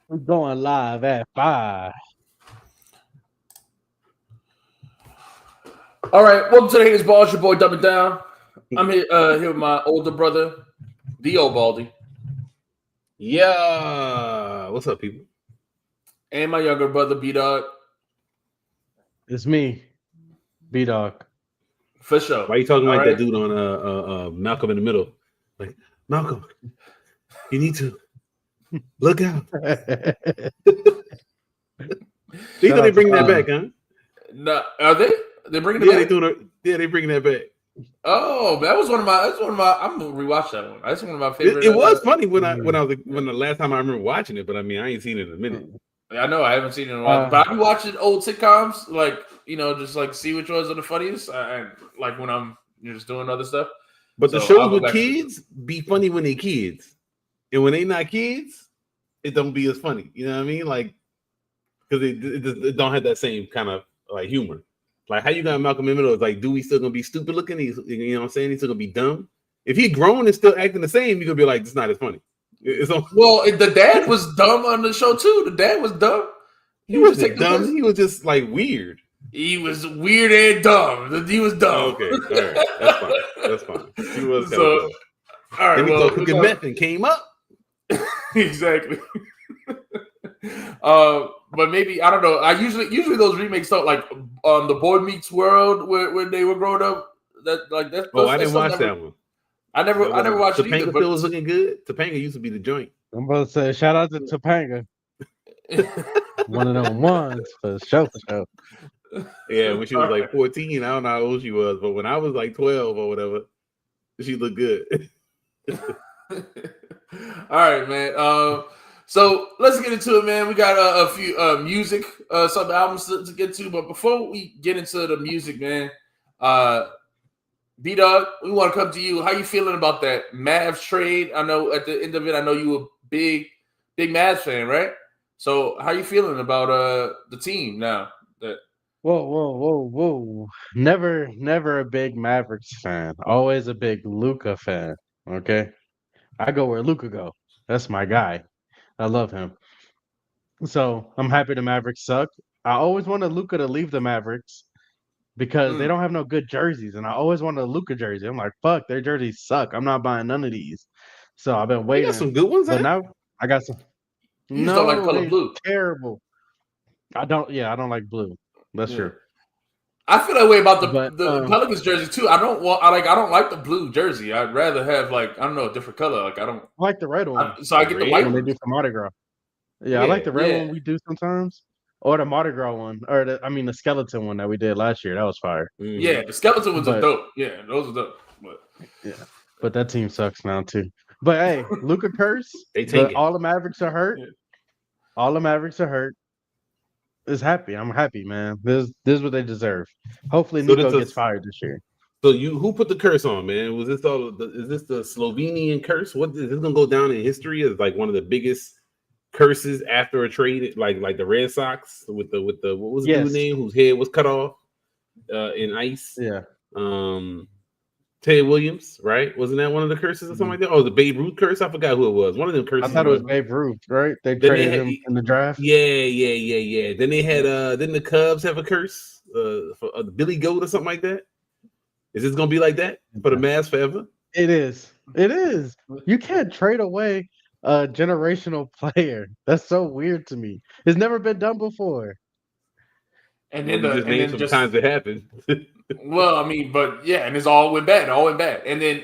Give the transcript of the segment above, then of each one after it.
We're going live at 5. All right, welcome to the Haters Ball. It's your boy Dumbing Down. I'm here with my older brother, D.O. Baldy, Yeah. What's up, people? and my younger brother, B-Dog. It's me, B-Dog. For sure. Why are you talking All like right? that dude on Malcolm in the Middle? Like, Malcolm, you need to look out. They thought they bring that back, huh? No, are they? They're bringing it Yeah, back? they bringing that back. Oh, that was one of my. I'm gonna rewatch that one. That's one of my favorite. It was funny when the last time I remember watching it, but I mean I ain't seen it in a minute. I know I haven't seen it in a while, but I've been watching old sitcoms, like just like see which ones are the funniest, and like when I'm just doing other stuff. But the shows with kids be funny when they kids, and when they not kids, it don't be as funny. You know what I mean? Like, because it don't have that same kind of like humor. Like how you got Malcolm in the Middle? It's like, Dewey still gonna be stupid looking? He's, you know what I'm saying? He's still gonna be dumb. If he grown and still acting the same, you're gonna be like, it's not as funny. Well, the dad was dumb on the show too. The dad was dumb. He wasn't dumb. He was just like weird. He was weird and dumb. He was dumb. Oh, okay, all right, that's fine. That's fine. He was so. Dumb. All right, then he started cooking meth and came up. Exactly. But maybe I don't know. I usually those remakes don't like the Boy Meets World where they were growing up. That. Oh, I didn't watch that one. I never watched it either. Topanga still was looking good. Topanga used to be the joint. I'm about to say shout out to Topanga. One of them ones for sure. Yeah, when she was like 14, I don't know how old she was, but when I was like 12 or whatever, she looked good. All right, man. So let's get into it, man. We got a few music, some albums to get to, but before we get into the music, man, B-Dog, we want to come to you. How you feeling about that Mavs trade? I know at the end of it, I know you a big Mavs fan, right? So how you feeling about the team now? Whoa. Never a big Mavericks fan. Always a big Luka fan. Okay. I go where Luka go. That's my guy. I love him. So I'm happy the Mavericks suck. I always wanted Luka to leave the Mavericks because they don't have no good jerseys, and I always wanted a Luka jersey. I'm like, fuck, their jerseys suck. I'm not buying none of these. So I've been waiting. You got some good ones, but now I got some. You just don't like color blue. Terrible. I don't like blue. That's true. I feel that way about the Pelicans jersey too. I don't like the blue jersey. I'd rather have a different color. Like I like the red one. So I get the white one they do for Mardi Gras. Yeah, I like the red one we do sometimes. Or the Mardi Gras one. Or the skeleton one that we did last year. That was fire. Yeah, the skeleton ones are dope. Yeah, those are dope. But that team sucks now too. But hey, Luka curse. All the Mavericks are hurt. Yeah. All the Mavericks are hurt. Is happy. I'm happy, man. This is what they deserve. Hopefully, Nico gets fired this year. So who put the curse on, man? Was this is this the Slovenian curse? What is this gonna go down in history as like one of the biggest curses after a trade, like the Red Sox with the what was the dude's name whose head was cut off in ice? Yeah. Ted Williams, right? Wasn't that one of the curses or something like that? Oh, the Babe Ruth curse? I forgot who it was. One of them curses. I thought it was Babe Ruth, right? They traded him in the draft. Yeah. Then they had didn't the Cubs have a curse for Billy Goat or something like that? Is this gonna be like that for the Mavs forever? It is. You can't trade away a generational player. That's so weird to me. It's never been done before. And then sometimes it happened. Well, I mean, but yeah, and it's all went bad, and then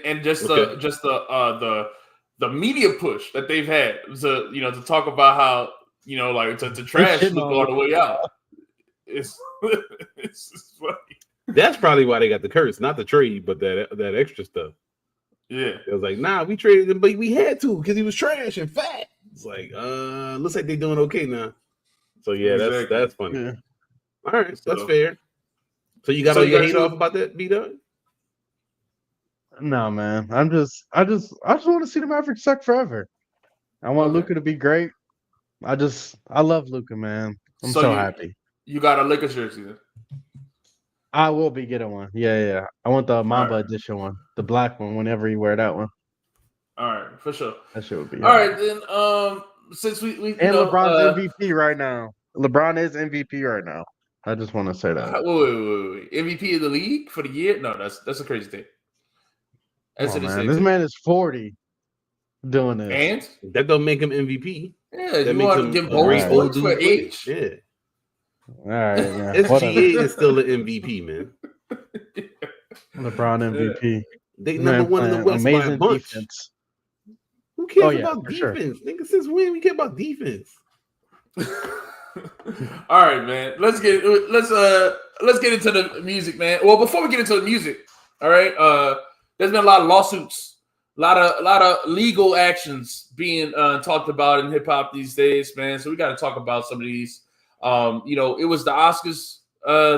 the media push that they've had to talk about how to trash Luka all the way out. It's funny. That's probably why they got the curse, not the trade, but that extra stuff. Yeah, it was like, nah, we traded him, but we had to because he was trash and fat. It's like, looks like they're doing okay now. So yeah, exactly. That's funny. Yeah. All right, that's fair. So you got all your hate off about that, B-Dog? No, man. I just want to see the Mavericks suck forever. I want Luka to be great. I love Luka, man. I'm so happy. You got a Lakers jersey then? I will be getting one. Yeah. I want the Mamba edition one, the black one. Whenever you wear that one. All right, for sure. That shit would be. All right, then. since we And LeBron's MVP right now. LeBron is MVP right now. I just want to say that. Wait. MVP of the league for the year? No, that's a crazy thing. That's man. This man is 40 doing this. And that don't make him MVP. Yeah, that you want to give bonus points for age? Yeah. All right, man. SGA is still an MVP, man. LeBron MVP. They number one in the West by a bunch. Defense. Who cares about defense? Sure. Nigga, since when we care about defense? All right, man. Let's get into the music, man. Well, before we get into the music, all right. There's been a lot of lawsuits, a lot of legal actions being talked about in hip hop these days, man. So we got to talk about some of these. It was the Oscars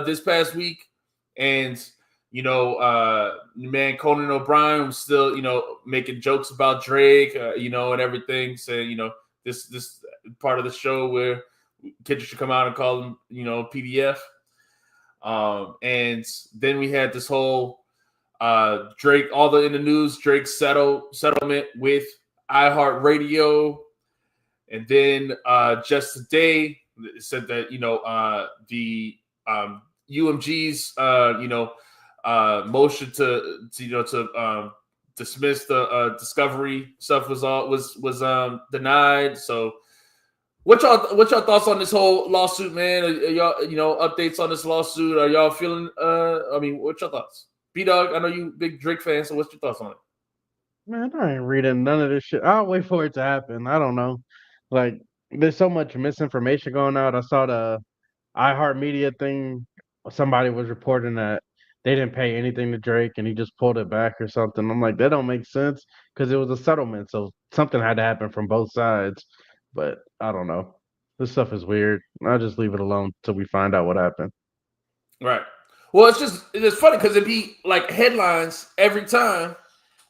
this past week, and man, Conan O'Brien was still, making jokes about Drake, and everything, saying, this part of the show where kids should come out and call him, PDF. And then we had this whole Drake, in the news, Drake settlement with iHeartRadio. And then just today it said that, the UMG's, motion to dismiss the discovery stuff was denied. So what y'all thoughts on this whole lawsuit, man? Are y'all, updates on this lawsuit? Are y'all feeling what's your thoughts? B-Dog, I know you big Drake fan, so what's your thoughts on it? Man, I ain't reading none of this shit. I'll wait for it to happen. I don't know. Like, there's so much misinformation going out. I saw the iHeartMedia thing. Somebody was reporting that they didn't pay anything to Drake and he just pulled it back or something. I'm like, that don't make sense because it was a settlement. So something had to happen from both sides. But I don't know. This stuff is weird. I'll just leave it alone till we find out what happened. Right. Well, it's funny because it'd be like headlines every time.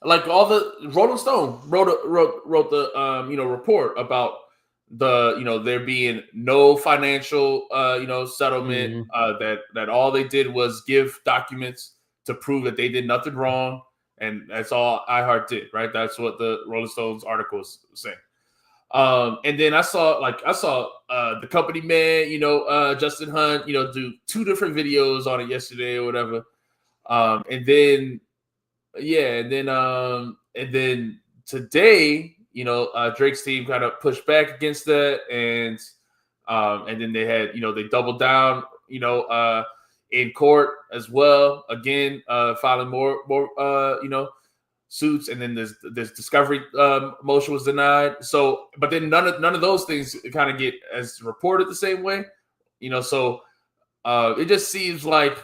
Like all the Rolling Stone wrote the report about the there being no financial settlement, that all they did was give documents to prove that they did nothing wrong, and that's all iHeart did, right? That's what the Rolling Stones article was saying. And then I saw the company man, Justin Hunt, do 2 different videos on it yesterday or whatever. And then today, Drake's team kind of pushed back against that, and then they had, they doubled down, in court as well, again, filing more suits, and then this discovery motion was denied. So, but then none of those things kind of get as reported the same way, So it just seems like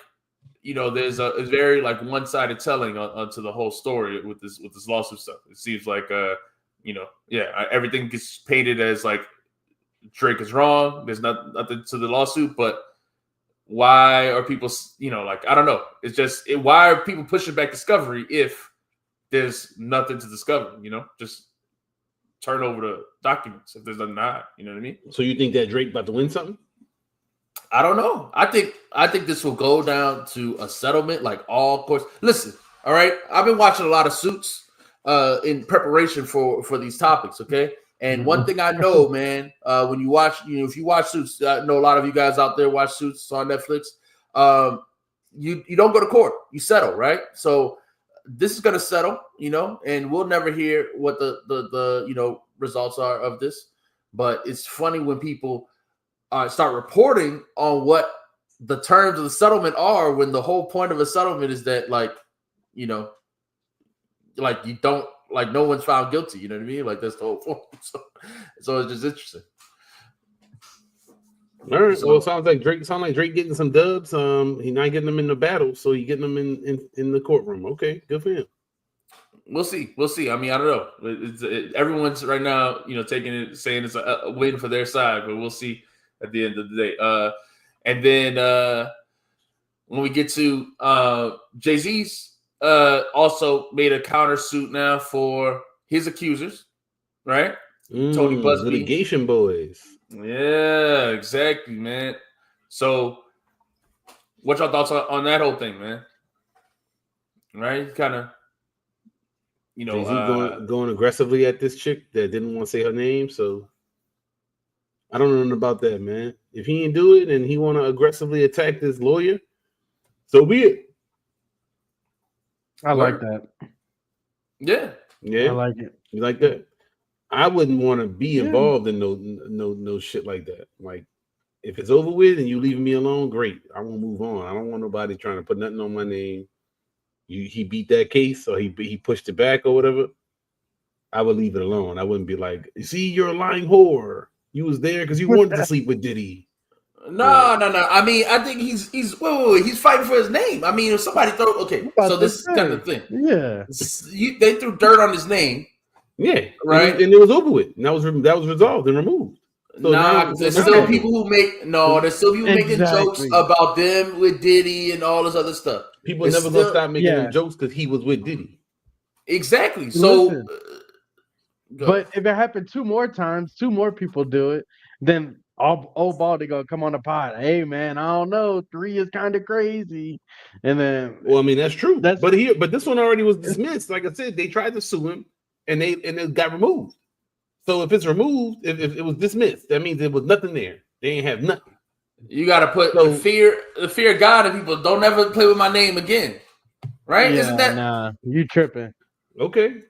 there's a very like one-sided telling onto the whole story with this lawsuit stuff. It seems like everything gets painted as like Drake is wrong. There's nothing to the lawsuit, but why are people I don't know. It's just why are people pushing back discovery if there's nothing to discover? Just turn over the documents if there's nothing to hide. You know what I mean? So you think that Drake about to win something? I don't know. I think this will go down to a settlement, like all courts. Listen, all right. I've been watching a lot of Suits in preparation for these topics. Okay, and one thing I know, man, when you watch, if you watch Suits, I know a lot of you guys out there watch Suits on Netflix. You don't go to court. You settle, right? So this is going to settle, and we'll never hear what the results are of this. But it's funny when people start reporting on what the terms of the settlement are, when the whole point of a settlement is that you don't, no one's found guilty. You know what I mean? Like that's the whole point. So it's just interesting. All right. So it sounds like Drake getting some dubs. He's not getting them in the battle, so he's getting them in the courtroom. Okay, good for him. We'll see. I mean, I don't know. Everyone's right now, taking it, saying it's a win for their side, but we'll see at the end of the day. And then when we get to Jay-Z's also made a countersuit now for his accusers, right? Tony Busby. Litigation boys. Yeah, exactly, man. So what's your thoughts on that whole thing, man? Right? Kind of, Jay-Z going aggressively at this chick that didn't want to say her name, so I don't know nothing about that, man. If he ain't do it and he want to aggressively attack this lawyer, so be it. I like that. Yeah. Yeah. I like it. You like that? I wouldn't want to be involved in no shit like that. Like, if it's over with and you leaving me alone, great. I won't move on. I don't want nobody trying to put nothing on my name. He beat that case, or he pushed it back or whatever. I would leave it alone. I wouldn't be like, see, you're a lying whore. You was there because you wanted to sleep with Diddy. No. I mean, I think he's wait, he's fighting for his name. I mean, if somebody so this is kind of the thing. Yeah, they threw dirt on his name. Yeah, right. And it was over with. And that was resolved and removed. So there's still people who making jokes about them with Diddy and all this other stuff. People never gonna stop making them jokes because he was with Diddy. Exactly. So, but if it happened 2 more times, 2 more people do it, then old Baldy gonna come on the pod. Hey man, I don't know, 3 is kind of crazy. And then, well, I mean that's true. But this one already was dismissed. Like I said, they tried to sue him, and it got removed. So if it's removed, if it was dismissed, that means there was nothing there. They ain't have nothing. You got to put the fear of God in people. Don't ever play with my name again, right? Yeah, isn't that? Nah, you tripping? Okay.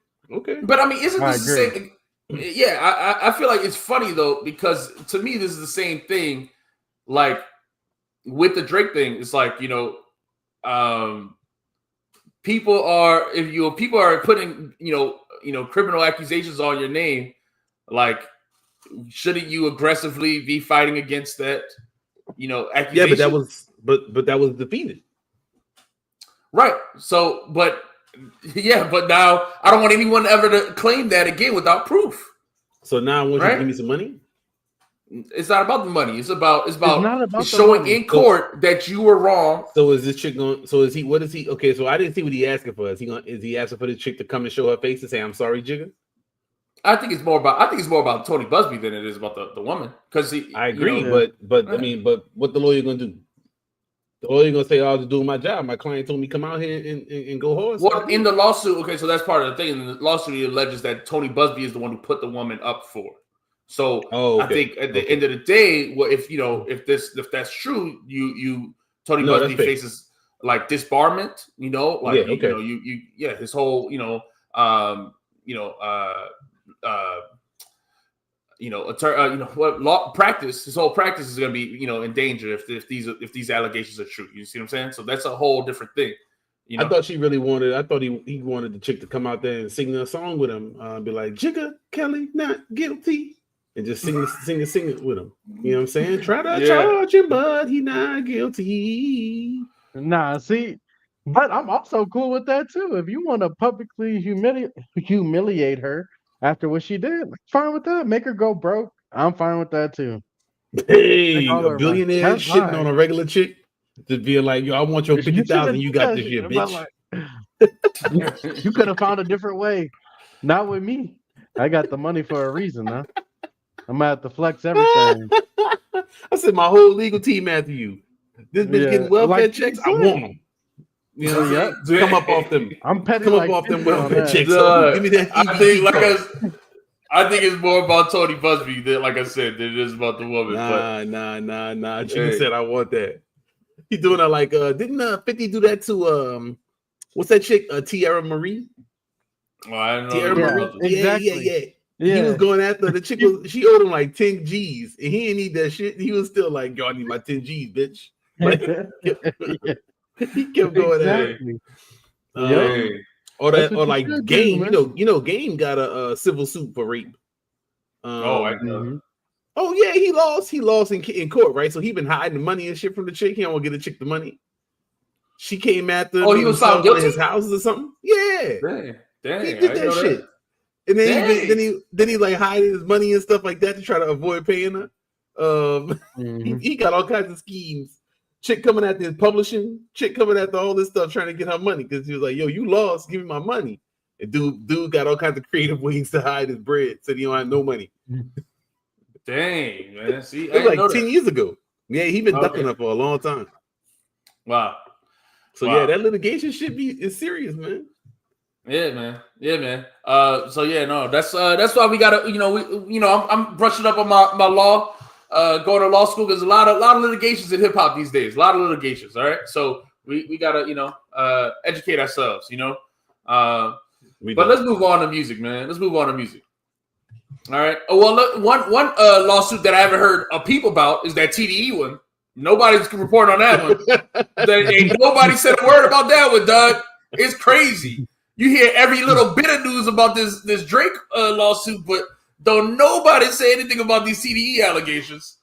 But I mean, isn't this the same? Yeah, I feel like it's funny though, because to me this is the same thing. Like with the Drake thing, it's like people are putting criminal accusations on your name. Like, shouldn't you aggressively be fighting against that? Accusation? Yeah, but that was defeated. Right. So, but now I don't want anyone ever to claim that again without proof. So now I want you to give me some money. It's not about the money. It's about showing in court that you were wrong. So is this chick going? So is he? What is he? Okay. So I didn't see what he asking for. Is he asking for the chick to come and show her face and say, "I'm sorry, Jigga"? I think it's more about Tony Busby than it is about the woman. Because I agree, but I mean, but what the lawyer gonna do? The lawyer gonna say, "Oh, I was doing my job. My client told me come out here and go hard." Well, in the lawsuit, okay, so that's part of the thing. In the lawsuit, he alleges that Tony Busby is the one who put the woman up for. So I think at the end of the day, well, if that's true, Tony Busby faces like disbarment. His whole law practice. His whole practice is going to be in danger if these allegations are true. You see what I'm saying? So that's a whole different thing. I thought she really wanted. I thought he wanted the chick to come out there and sing a song with him. Be like, "Jigga Kelly, not guilty," and just sing it with him. You know what I'm saying? Try to charge him, but he not guilty. Nah, see, but I'm also cool with that too. If you want to publicly humiliate her after what she did, fine with that. Make her go broke. I'm fine with that too. Hey, a billionaire shitting on a regular chick. Just being like, "Yo, I want your 50,000. You got this shit, bitch." You could have found a different way. Not with me. I got the money for a reason, huh? I'm gonna have to flex everything. I said my whole legal team after you. This bitch getting welfare checks. I want them. You know, come up off them. I'm petty. Come up off them welfare checks. Give me that. I think it's more about Tony Busby than, like I said, than it is about the woman. Nah. Chicken said I want that. He doing that like didn't 50 do that to what's that chick Tierra Marie? Oh, I don't know. Tierra Marie. Exactly. Yeah. He was going after the chick. She owed him like 10 G's, and he didn't need that shit. He was still like, "Yo, I need my 10 G's, bitch." Like, he kept going exactly. Or like Game. Game got a civil suit for rape. I know. Oh yeah, he lost in court, right? So he been hiding the money and shit from the chick. He don't want to get the chick the money. She came after. Oh, he was found guilty in his houses or something. Yeah, dang, he did that shit. And then he like hiding his money and stuff like that to try to avoid paying her. He got all kinds of schemes. Chick coming after his publishing. Chick coming after all this stuff trying to get her money because he was like, "Yo, you lost. Give me my money." And dude got all kinds of creative ways to hide his bread. Said he don't have no money. Dang, man. See, it was like 10 years ago. Yeah, he been ducking her for a long time. Wow. So yeah, that litigation shit is serious, man. Yeah, man. So yeah, no, that's why we gotta, I'm brushing up on my law. going to law school. There's a lot of litigations in hip hop these days. A lot of litigations. All right, so we gotta educate ourselves. But let's move on to music, man. Let's move on to music. All right. Oh well, look, one lawsuit that I haven't heard a peep about is that TDE one. Nobody's report on that one. Ain't nobody said a word about that one, Doug. It's crazy. You hear every little bit of news about this Drake lawsuit, but don't nobody say anything about these TDE allegations.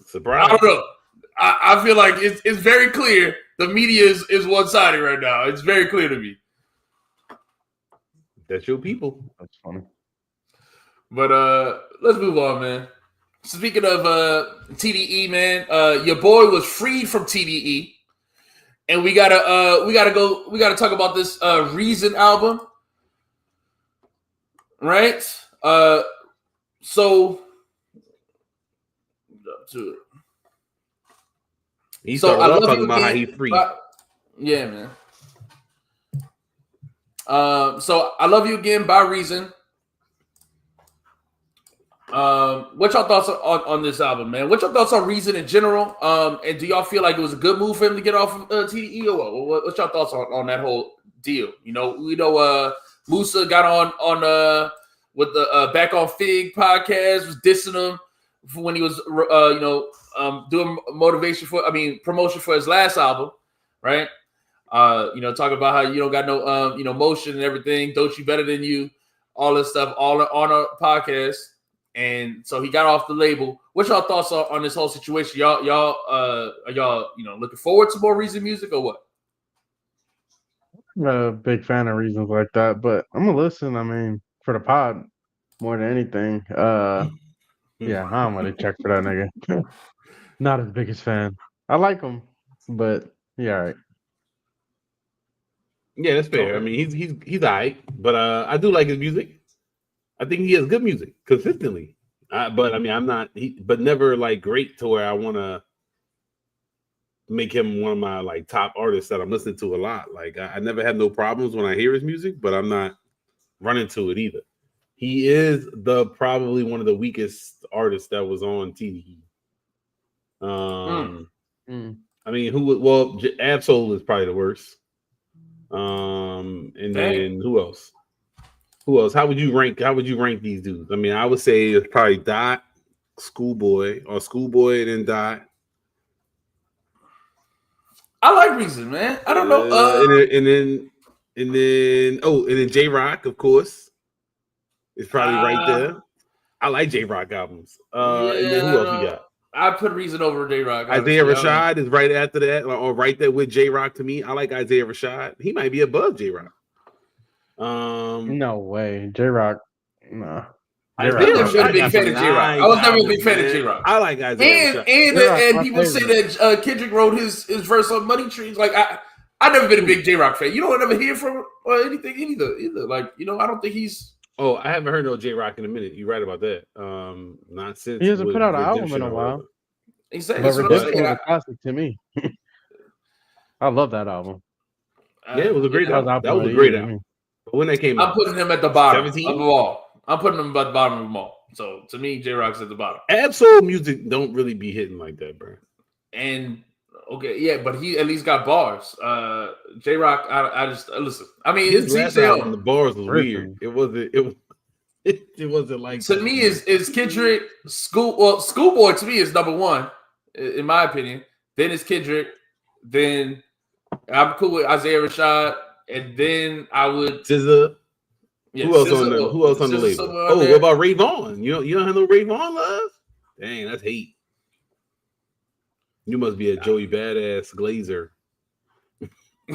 Surprise! I don't know. I feel like it's very clear the media is one-sided right now. It's very clear to me. That's your people. That's funny. But let's move on, man. Speaking of TDE, man, your boy was freed from TDE, and we gotta talk about this Reason album, right? So He started off talking about how he free. Yeah, man. So I Love You Again by Reason. What's your thoughts on this album, man? What's your thoughts on Reason in general? And do y'all feel like it was a good move for him to get off of TDE, or what's your thoughts on that whole deal? We know Musa got on with the Back on Fig podcast, was dissing him when he was doing promotion for his last album, right? Talking about how you don't got no motion and everything, don't you better than you, all this stuff, all on a podcast. And so he got off the label. What's y'all thoughts on this whole situation? Y'all are y'all looking forward to more Reason music or what? I'm not a big fan of reasons like that, but I'm gonna listen. I mean, for the pod more than anything. Yeah, I'm gonna check for that nigga. Not his biggest fan. I like him, but yeah, all right. Yeah, that's fair. I mean, he's all right, but I do like his music. I think he has good music consistently. But I mean, I'm not. But never like great to where I want to make him one of my like top artists that I'm listening to a lot. Like I never have no problems when I hear his music, but I'm not running to it either. He is probably one of the weakest artists that was on TDE. I mean, Absol is probably the worst. And then who else? Who else? How would you rank these dudes? I mean, I would say it's probably Dot, Schoolboy, or Schoolboy and then Dot. I like Reason, man. I don't know. And then J Rock, of course, is probably right there. I like J Rock albums. And then who else we got? I put Reason over J Rock. Isaiah Rashad is right after that, or right there with J Rock to me. I like Isaiah Rashad. He might be above J Rock. No way, J Rock. No. I was never been a big fan of J Rock. I was never a big fan of J Rock. I like Isaiah and people say that Kendrick wrote his verse on Money Trees. Like I've never been a big J Rock fan. You don't ever hear from or anything either. Like I don't think he's. Oh, I haven't heard no J Rock in a minute. You're right about that. Not since he hasn't put out an album in a while. Exactly. But Redemption was a classic to me. I love that album. Yeah, it was a great album. That was a great album. But when they came out, I'm putting him at the bottom of them all. I'm putting him at the bottom of them all. So to me, J Rock's at the bottom. Absol music don't really be hitting like that, bro. And okay, yeah, but he at least got bars. J Rock, I just listen. I mean, his last album, the bars was weird. It wasn't like to me is Kendrick Schoolboy to me is number one in my opinion. Then it's Kendrick. Then I'm cool with Isaiah Rashad, and then I would SZA. Yeah, who else on the label? What about Ray Vaughn? You don't have no Ray Vaughn love? Dang, that's hate. You must be a Joey Badass Glazer. I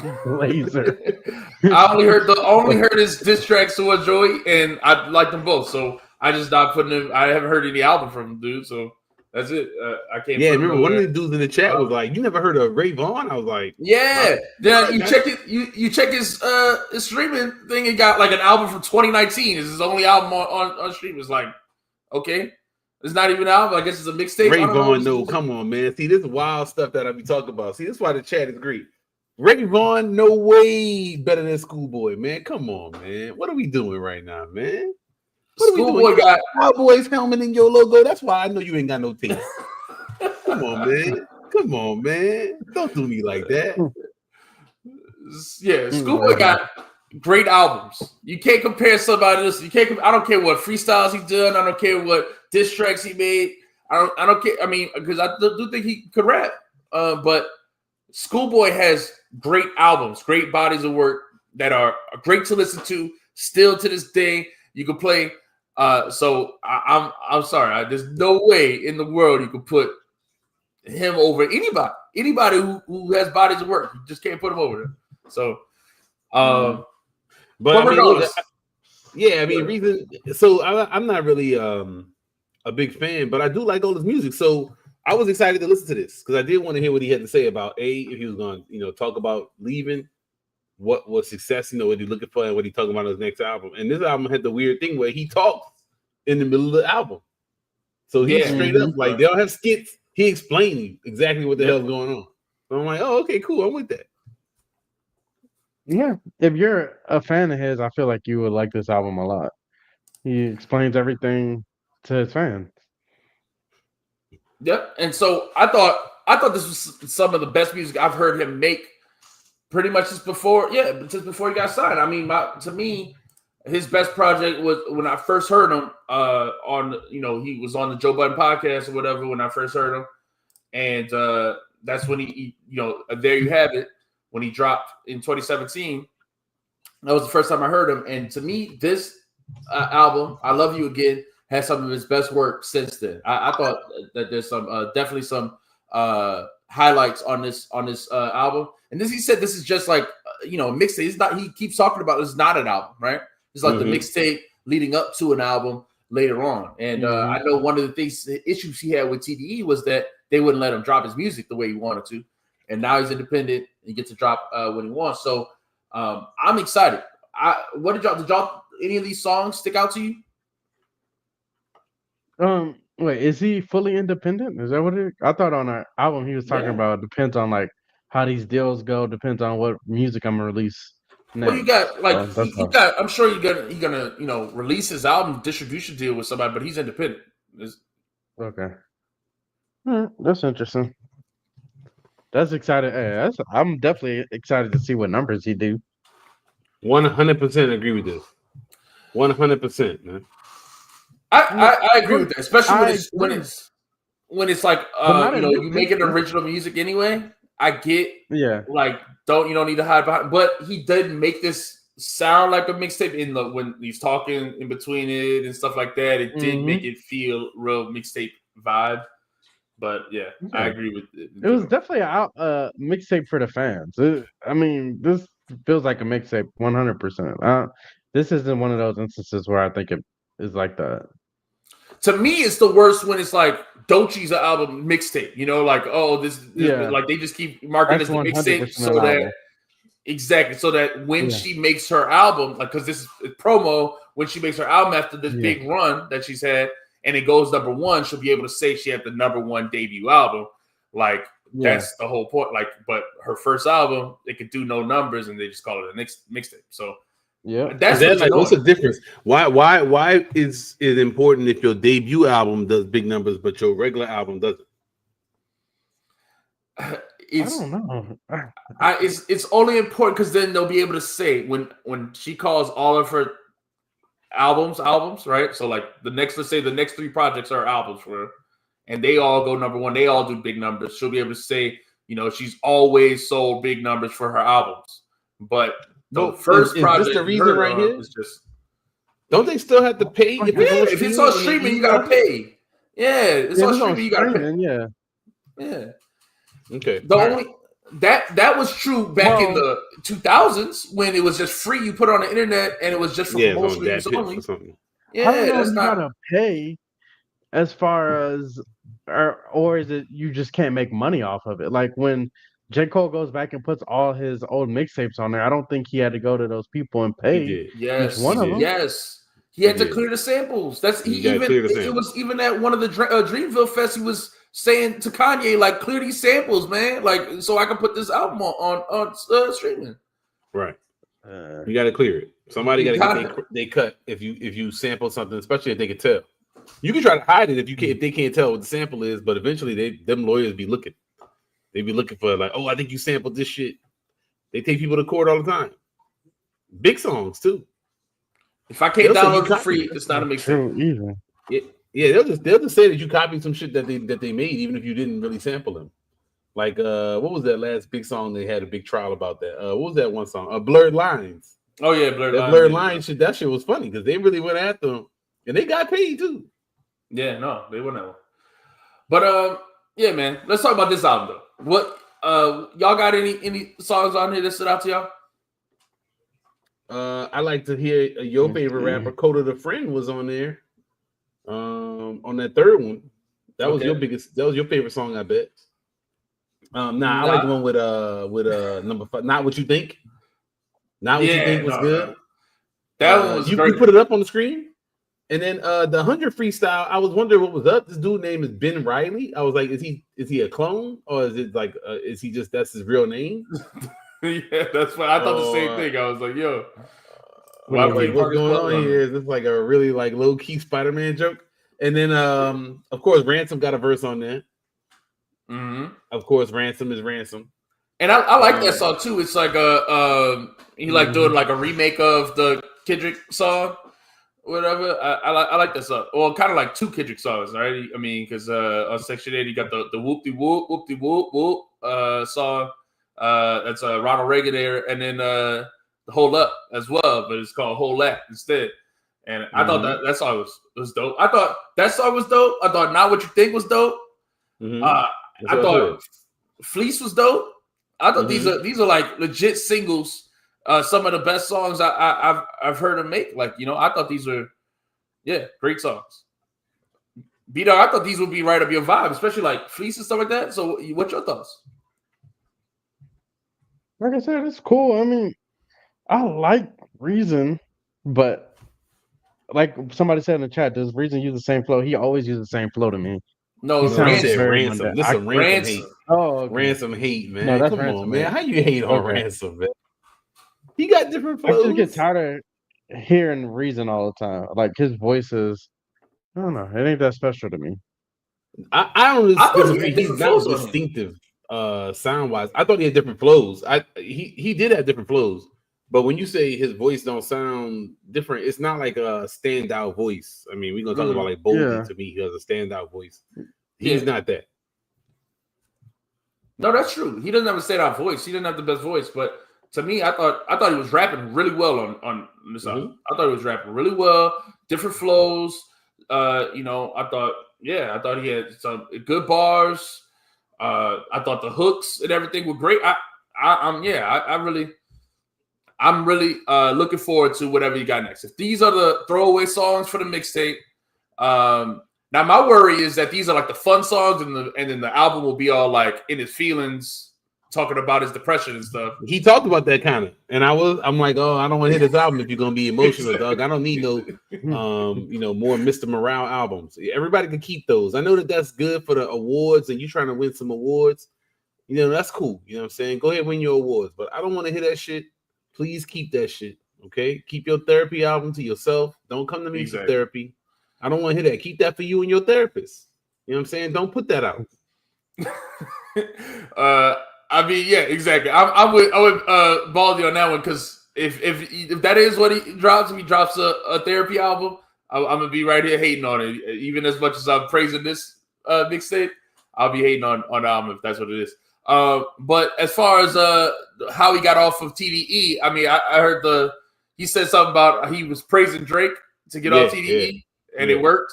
only heard his diss tracks towards Joey, and I like them both. So I just not putting him. I haven't heard any album from him, dude. So that's it. I can't. Yeah, remember one of the dudes in the chat was like, "You never heard of Ray Vaughn?" I was like, "Yeah." Then you check it. You check his streaming thing. It got like an album from 2019. It's his only album on stream. It's like, okay, it's not even an album. I guess it's a mixtape. Ray Vaughn, no, come on, man. See, this is wild stuff that I be talking about. See, this is why the chat is great. Ray Vaughn, no way better than Schoolboy, man. Come on, man. What are we doing right now, man? What are we doing? Schoolboy got Cowboys helmet in your logo. That's why I know you ain't got no taste. Come on, man. Come on, man. Don't do me like that. Yeah, Schoolboy got great albums. You can't compare somebody else. You can't. I don't care what freestyles he done. I don't care what diss tracks he made. I don't care. I mean, because I do think he could rap. But Schoolboy has great albums, great bodies of work that are great to listen to. Still to this day, you can play. So I'm sorry. There's no way in the world you can put him over anybody who has bodies of work. You just can't put him over there. So, but I mean, look, I mean, reason. So I'm not really a big fan, but I do like all his music. So I was excited to listen to this because I did want to hear what he had to say about if he was going to, talk about leaving, what was success, what he's looking for, and what he's talking about in his next album. And this album had the weird thing where he talks in the middle of the album. So he's straight up like they don't have skits. He explaining exactly what the hell's going on. So I'm like, oh, okay, cool. I'm with that. Yeah, if you're a fan of his, I feel like you would like this album a lot. He explains everything to his fans. Yep. And so I thought this was some of the best music I've heard him make pretty much just before he got signed. I mean, to me, his best project was when I first heard him he was on the Joe Budden podcast or whatever when I first heard him. And that's when he there you have it. When he dropped in 2017, that was the first time I heard him. And to me, this album, I Love You Again, has some of his best work since then. I thought that there's some definitely some highlights on this album. And he said this is just like a mixtape. It's not. He keeps talking about it's not an album, right? It's like the mixtape leading up to an album later on. And I know one of the issues he had with TDE was that they wouldn't let him drop his music the way he wanted to. And now he's independent. He gets to drop when he wants. So I'm excited. Did y'all any of these songs stick out to you? Wait, is he fully independent? Is that what I thought on our album he was talking about depends on like how these deals go, depends on what music I'm gonna release next. Well, you got I'm sure you're gonna release his album distribution deal with somebody, but he's independent. Okay. That's interesting. That's exciting. Hey, I'm definitely excited to see what numbers he do. 100% agree with this. 100%, man. I agree with that, especially when it's like you making original music anyway. I get like you don't need to hide behind, but he didn't make this sound like a mixtape when he's talking in between it and stuff like that. It did make it feel real mixtape vibe. But I agree with it. It was definitely a mixtape for the fans. I mean, this feels like a mixtape 100%. This isn't one of those instances where I think it is like that. To me, it's the worst when it's like Doechie's album mixtape. This like they just keep marking this mixtape so that when she makes her album, like because this is promo, when she makes her album after this big run that she's had. And it goes number one, she'll be able to say she had the number one debut album. Like, that's the whole point. Like, but her first album, they could do no numbers and they just call it a mixtape. So, what's the difference? Why is it important if your debut album does big numbers, but your regular album doesn't? I don't know. It's only important because then they'll be able to say when she calls all of her albums, right? So like let's say the next 3 projects are albums for her, and they all go number one. They all do big numbers. She'll be able to say, she's always sold big numbers for her albums. But the first project, is this the reason right here? Is just don't they still have to pay? If it's on streaming, you gotta pay. Yeah, it's on streaming. You gotta pay. Yeah. Okay. The only that was true back in the 2000s when it was just free. You put it on the internet and it was just for promotional use only. Yeah, that's not to pay as far as, or is it you just can't make money off of it? Like when J. Cole goes back and puts all his old mixtapes on there, I don't think he had to go to those people and pay. Yes, one of them. Yes, he had to clear the samples. It was even at one of the Dreamville Fest. He was saying to Kanye, like, clear these samples, man, like, so I can put this album on streaming. Right. You got to clear it. Somebody got to get they cut if you sample something, especially if they can tell. You can try to hide it if they can't tell what the sample is, but eventually them lawyers be looking. They be looking for like, oh, I think you sampled this shit. They take people to court all the time. Big songs too. If I can't download for free, it's not a mixtape. Either. Yeah, they'll just say that you copied some shit that they made, even if you didn't really sample them. Like what was that last big song they had a big trial about that? What was that one song? Blurred Lines. Oh yeah, Blurred Lines shit. That shit was funny because they really went after them and they got paid too. Yeah, no, they wouldn't have. But yeah, man. Let's talk about this album though. What y'all got any songs on here that stood out to y'all? I like to hear your favorite rapper, Coda the Friend, was on there. On that third one. That was your favorite song, I bet. I like the one with number 5. Not What You Think. Not What You Think was good. No. That one was you put it up on the screen. And then the 100 freestyle, I was wondering what was up. This dude name is Ben Riley. I was like, is he a clone or is it like is he just that's his real name? Yeah, that's what I thought the same thing. I was like, yo, what's going on here? Is this like a really like low key Spider-Man joke? And then of course Ransom got a verse on there. Mm-hmm. Of course, Ransom is Ransom. And I like that song too. It's like he like doing like a remake of the Kendrick song. Whatever, I like that song. Well, kind of like two Kendrick songs, right? I mean, because on Section 8, you got the whoop de whoop song. That's Ronald Reagan there, and then the Hold Up as well, but it's called Hold That instead. And I thought that song was dope. I thought that song was dope. I thought Not What You Think was dope. I thought Fleece was dope. I thought these are like legit singles. Some of the best songs I've heard him make. Like, you know, I thought these were, great songs. B-Dog, I thought these would be right up your vibe, especially like Fleece and stuff like that. So what's your thoughts? Like I said, it's cool. I mean, I like Reason, but like somebody said in the chat, does Reason use the same flow? He always uses the same flow to me. No, Ransom. This is Ransom hate. Oh, okay. Ransom hate, man. No, that's Come Ransom, on, man. How you hate on Ransom, man? He got different flows. I just get tired of hearing Reason all the time. Like his voice is, I don't know. It ain't that special to me. I don't know. He's not distinctive sound wise. I thought he had different flows. He did have different flows. But when you say his voice don't sound different, it's not like a standout voice. I mean, we're gonna talk about like Boldy. To me, he has a standout voice. He's not that. No, that's true. He doesn't have a standout voice. He doesn't have the best voice. But to me, I thought he was rapping really well on this album. I thought he was rapping really well, different flows. You know, I thought he had some good bars. I thought the hooks and everything were great. I'm really looking forward to whatever you got next. If these are the throwaway songs for the mixtape, now my worry is that these are like the fun songs, and then the album will be all like in his feelings, talking about his depression and stuff. He talked about that kind of, and I'm like, oh, I don't want to hear this album if you're gonna be emotional, dog. I don't need no, more Mr. Morale albums. Everybody can keep those. I know that's good for the awards, and you trying to win some awards. You know, that's cool. You know what I'm saying? Go ahead, win your awards, but I don't want to hear that shit. Please keep that shit, okay? Keep your therapy album to yourself. Don't come to me for therapy. I don't want to hear that. Keep that for you and your therapist. You know what I'm saying? Don't put that out. I mean, yeah, exactly. I would Baldy on that one, because if that is what he drops, if he drops a therapy album, I'm gonna be right here hating on it. Even as much as I'm praising this mixtape, I'll be hating on the album if that's what it is. But as far as how he got off of TDE, I mean, I heard he said something about he was praising Drake to get off TDE, and it worked.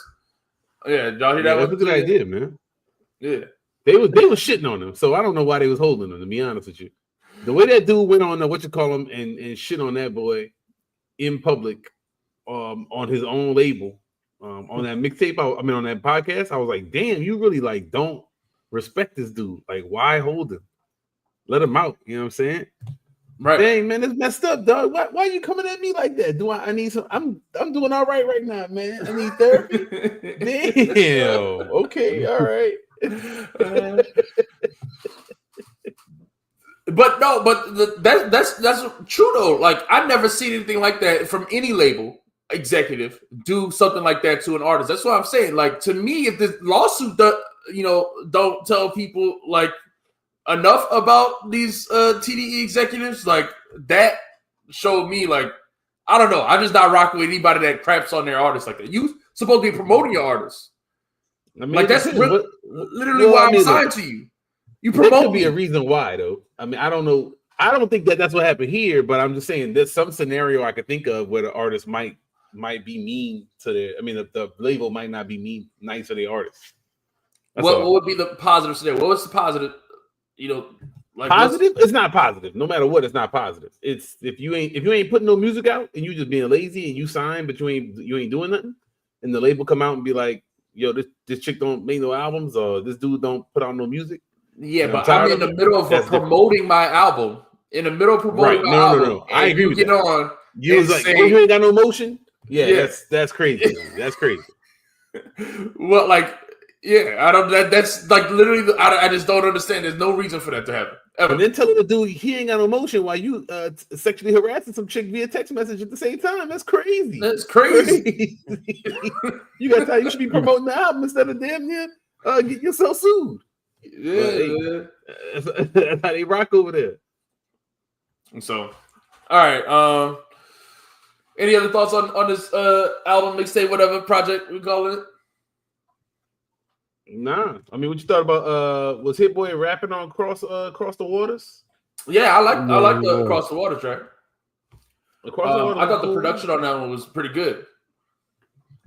Yeah, y'all hear that? That's a good idea, man. Yeah, they was shitting on him, so I don't know why they was holding him. To be honest with you, the way that dude went on and shit on that boy in public, on his own label, on that mixtape. On that podcast, I was like, damn, you really like don't respect this dude. Like, why hold him? Let him out. You know what I'm saying? Right. Dang, man, it's messed up, dog. Why are you coming at me like that? I need some? I'm doing all right now, man. I need therapy. Damn. Okay. All right. that's true though. Like I've never seen anything like that from any label executive do something like that to an artist. That's what I'm saying. Like to me, if this lawsuit don't tell people like enough about these TDE executives, like that showed me like I don't know. I'm just not rocking with anybody that craps on their artists like that. You supposed to be promoting your artists. I mean, like that's literally why I'm signed to you. You promote. There could be a reason why, though. I mean, I don't know. I don't think that's what happened here, but I'm just saying there's some scenario I could think of where the artist might be mean to their. I mean, the label might not be nice to the artist. What would be the positive scenario? What was the positive? Like positive. It's not positive. No matter what, it's not positive. It's if you ain't putting no music out and you just being lazy and you sign, but you ain't doing nothing, and the label come out and be like, yo, this chick don't make no albums, or this dude don't put out no music. Yeah, but I'm in the middle of promoting my album. In the middle of promoting my album. No. I agree with that. On you was like, you ain't got no motion? Yeah. That's crazy. That's crazy. Well, like, yeah, I don't. That's like literally. I just don't understand. There's no reason for that to happen. Ever. And then telling the dude he ain't got no motion while you sexually harassing some chick via text message at the same time. That's crazy. That's crazy. You got time. You should be promoting the album instead of damn near get yourself sued. Yeah, that's how they rock over there. So, all right. Any other thoughts on this album, mixtape, whatever project we call it? Nah, I mean, what you thought about? Was Hit Boy rapping on Across the Waters? Yeah, I like the Across the Water track. Across the Water, I thought the production on that one was pretty good.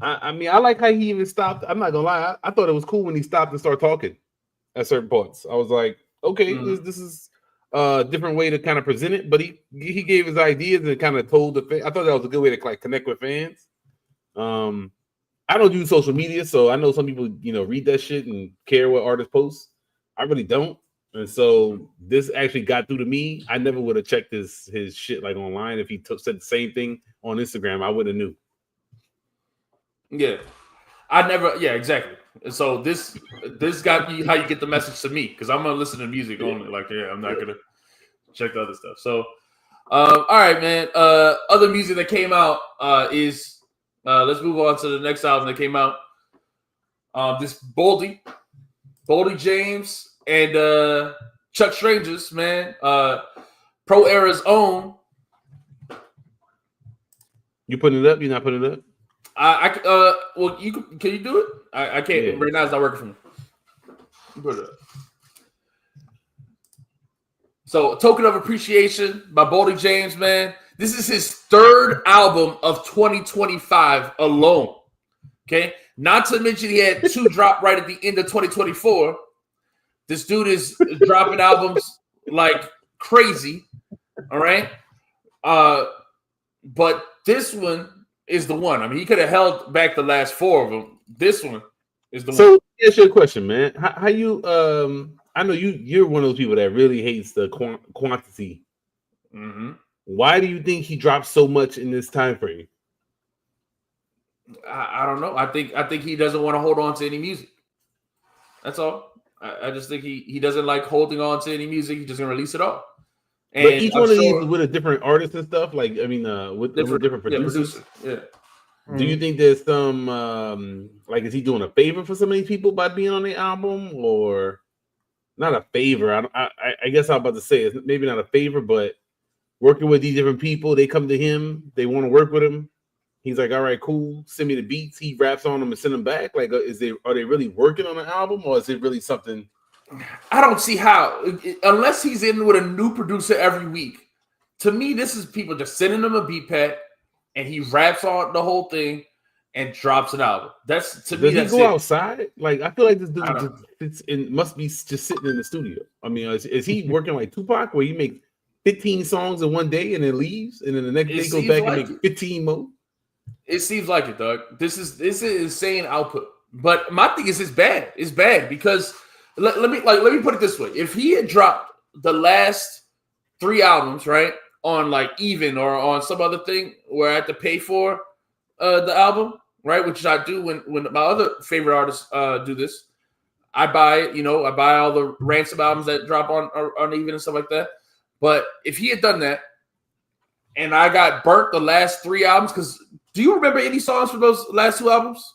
I mean, I like how he even stopped. I'm not gonna lie, I thought it was cool when he stopped and started talking at certain parts. I was like, okay, this is a different way to kind of present it. But he gave his ideas and kind of told the fans. I thought that was a good way to like connect with fans. I don't do social media, so I know some people, read that shit and care what artists post. I really don't. And so this actually got through to me. I never would have checked his shit like online. If he said the same thing on Instagram, I would have knew. Yeah. I never, yeah, exactly. And so this got you how you get the message to me, because I'm gonna listen to music only. Like, yeah, I'm not gonna check the other stuff. So all right, man. Other music that came out is let's move on to the next album that came out. This Boldy James and Chuck Strangers, man. Pro Era's own. You putting it up? You're not putting it up? Well, can you do it? I can't. Yeah. Right now, it's not working for me. You put it up. So, Token of Appreciation by Boldy James, man. This is his third album of 2025 alone. Okay, not to mention he had two drop right at the end of 2024. This dude is dropping albums like crazy. All right, but this one is the one. I mean, he could have held back the last four of them. This one is the one. So, here's your question, man. How you? I know you're one of those people that really hates the quantity. Mm-hmm. Why do you think he dropped so much in this time frame? I don't know. I think he doesn't want to hold on to any music. That's all. I just think he doesn't like holding on to any music. He's just gonna release it all. And but each one of these is with a different artist and stuff. Like, I mean, with different producers. Yeah. Do you think there's some like, is he doing a favor for some of these people by being on the album, or not a favor? I guess I'm about to say it's maybe not a favor, but working with these different people, they come to him, they want to work with him. He's like, all right, cool. Send me the beats. He raps on them and send them back. Like, are they really working on an album, or is it really something? I don't see how, unless he's in with a new producer every week. To me, this is people just sending him a beat pack, and he raps on the whole thing and drops an album. That's to me. Does he go outside? Like, I feel like this dude just sits in, must be just sitting in the studio. I mean, is he working like Tupac, where he makes 15 songs in one day and then leaves, and then the next day goes back and make 15 more? It seems like it, Doug. This is insane output. But my thing is, it's bad. It's bad because let me put it this way: if he had dropped the last 3 albums, right, on like Even or on some other thing where I had to pay for the album, right, which I do when my other favorite artists do this, I buy it. I buy all the ransom albums that drop on Even and stuff like that. But if he had done that, and I got burnt the last 3 albums, because do you remember any songs from those last 2 albums?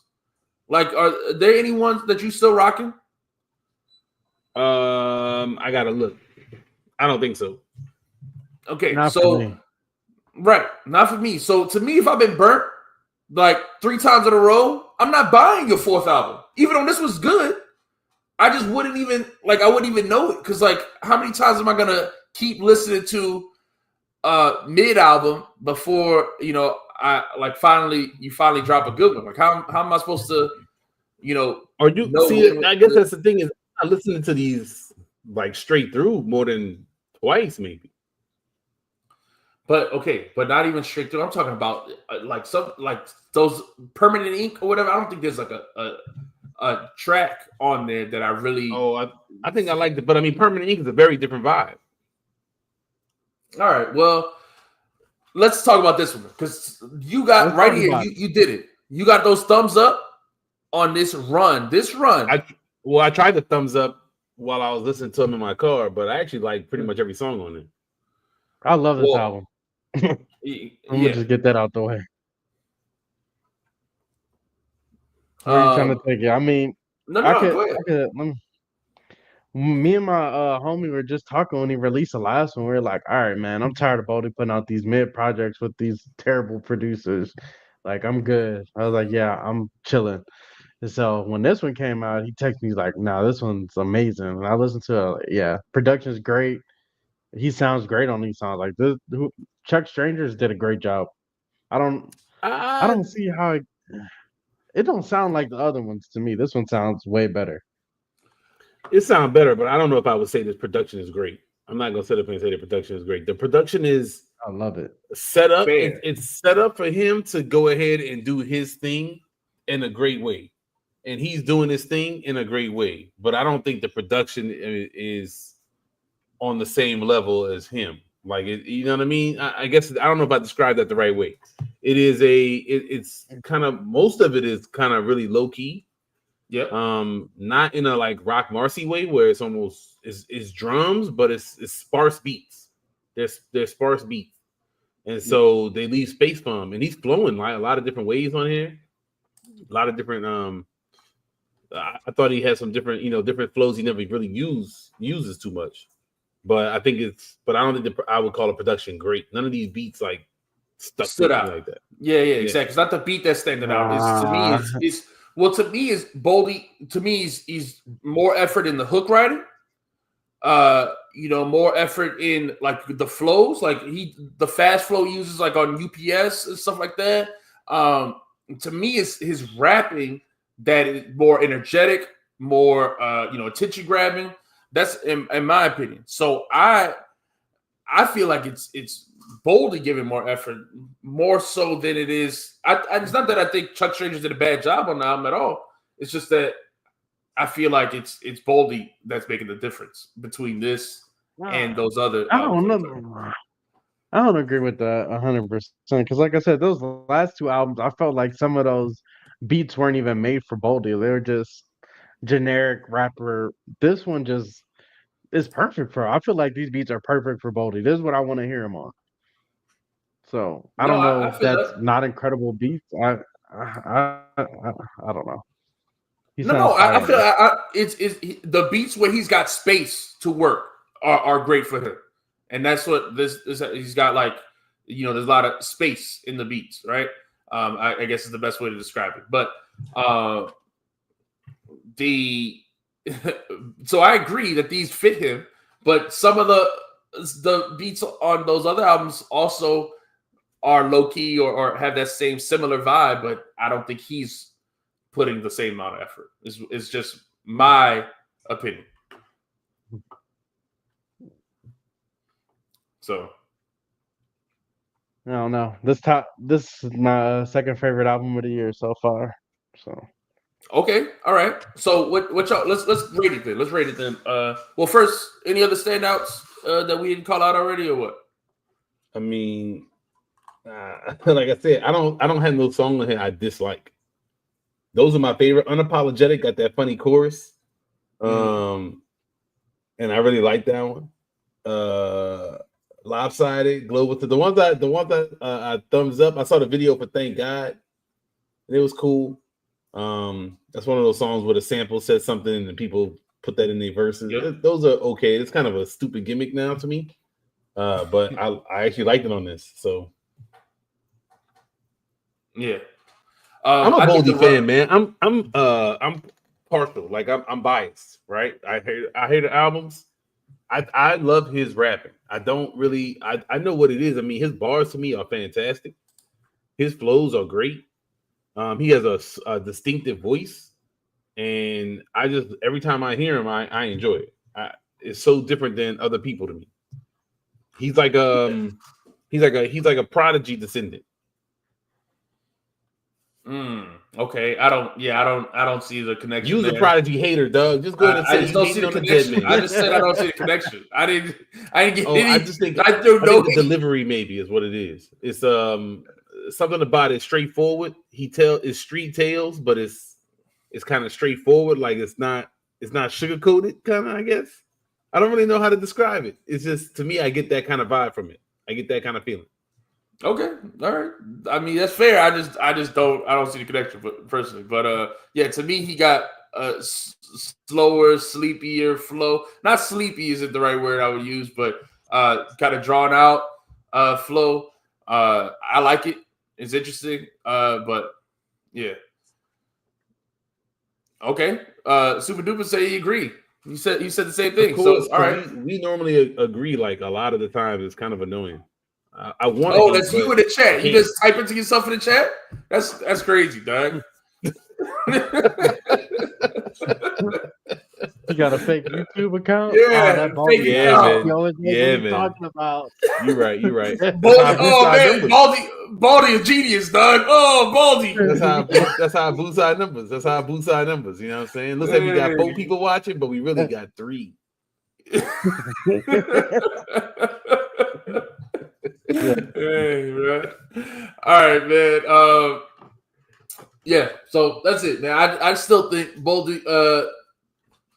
Like, are there any ones that you still rocking? I gotta look. I don't think so. Okay, Not for so me. right, not for me. So to me, if I've been burnt like 3 times in a row, I'm not buying your 4th album. Even though this was good, I just wouldn't even I wouldn't even know it, because like, how many times am I gonna keep listening to mid album before I you finally drop a good one? Like, how am I supposed to Or you know see? when, I guess that's the thing is I'm listening to these like straight through more than twice, maybe. But okay, but not even straight through. I'm talking about like some like those Permanent Ink or whatever. I don't think there's like a track on there that I really. Oh, I think I liked it, but I mean, Permanent Ink is a very different vibe. All right, well, let's talk about this one, because you got right here. You did it. You got those thumbs up on this run. I tried the thumbs up while I was listening to them in my car, but I actually like pretty much every song on it. I love this album. I'm gonna just get that out the way. Where are you trying to take it? I mean, go ahead. Me and my homie were just talking when he released the last one. We were like, all right, man, I'm tired of Boldy putting out these mid projects with these terrible producers. Like, I'm good. I was like, yeah, I'm chilling. And so when this one came out, he texted me, he's like, nah, this one's amazing. And I listened to it, like, yeah, production's great. He sounds great on these songs. Like Chuck Strangers did a great job. I don't see how it don't sound like the other ones to me. This one sounds way better. It sounds better, but I don't know if I would say this production is great. I'm not gonna sit up and say the production is great. The production is, I love it. Set up. It's set up for him to go ahead and do his thing in a great way, and he's doing his thing in a great way. But I don't think the production is on the same level as him. Like, you know what I mean? I guess I don't know if I described that the right way. It is it's kind of, most of it is kind of really low key. Yeah. Not in a like Rock Marcy way where it's almost is drums, but it's sparse beats. There's sparse beats, and so they leave space for him, and he's flowing like a lot of different ways on here. A lot of different. I thought he had some different, different flows he never really uses too much. But I think but I don't think I would call the production great. None of these beats like stood out like that. Yeah, exactly. It's not the beat that's standing out. To me is Boldy. To me, he's more effort in the hook writing. More effort in like the flows. Like the fast flow uses like on UPS and stuff like that. To me, is his rapping that is more energetic, more attention grabbing. That's in my opinion. So I feel like it's Boldy giving more effort, more so than it is. It's not that I think Chuck Strangers did a bad job on the album at all. It's just that I feel like it's Boldy that's making the difference between this and those other. I don't know. I don't agree with that 100%. Because, like I said, those last 2 albums, I felt like some of those beats weren't even made for Boldy. They were just generic rapper. This one just is perfect for. I feel like these beats are perfect for Boldy. This is what I want to hear him on. So I don't know if that's not incredible beats. I don't know. I feel it's the beats where he's got space to work are great for him, and that's what this is. He's got like there's a lot of space in the beats, right? I guess is the best way to describe it. But so I agree that these fit him, but some of the beats on those other albums also are low key or have that similar vibe, but I don't think he's putting the same amount of effort. It's just my opinion. So I don't know. This is my second favorite album of the year so far. So okay, all right. So what y'all let's rate it then. Let's rate it then. Well, first, any other standouts that we didn't call out already, or what? I mean, like I said, I don't have no song on here I dislike. Those are my favorite. Unapologetic got that funny chorus, and I really like that one. Lopsided, Glow with the ones that I thumbs up. I saw the video for Thank God, and it was cool. That's one of those songs where the sample says something and people put that in their verses. Yep. Those are okay. It's kind of a stupid gimmick now to me, but I actually liked it on this. So yeah, I'm a Boldy fan, man. I'm partial. Like I'm biased, right? I hate the albums. I love his rapping. I don't really. I know what it is. I mean, his bars to me are fantastic. His flows are great. He has a distinctive voice, and I just every time I hear him, I enjoy it. It's so different than other people to me. He's like a Prodigy descendant. Okay, I don't see the connection. You're a Prodigy hater, Doug. Just go ahead and say I just don't see the connection. I just said I don't see the connection. I didn't get any. I think the delivery maybe is what it is. It's something about it straightforward. It's street tales, but it's kind of straightforward. Like it's not sugar coated, kind of. I guess I don't really know how to describe it. It's just to me, I get that kind of vibe from it. I get that kind of feeling. Okay, all right. I mean that's fair. I don't see the connection personally, but yeah, to me he got a slower, sleepier flow. Not sleepy isn't the right word I would use, but kind of drawn out flow. I like it. It's interesting, but yeah. Okay, Super Duper say he agree. You said the same thing. Course, so all right, we normally agree. Like a lot of the time, it's kind of annoying. I want. Oh, that's you in the chat. You just type it to yourself in the chat. That's crazy, dog. You got a fake YouTube account? Yeah, Baldy, man. Talking about. You're right. Baldy is genius, dog. Oh, Baldy. That's how I boost our numbers. You know what I'm saying? Looks like we got 4 people watching, but we really got 3. Hey, man. All right, man. Yeah, so that's it, man. I still think Boldy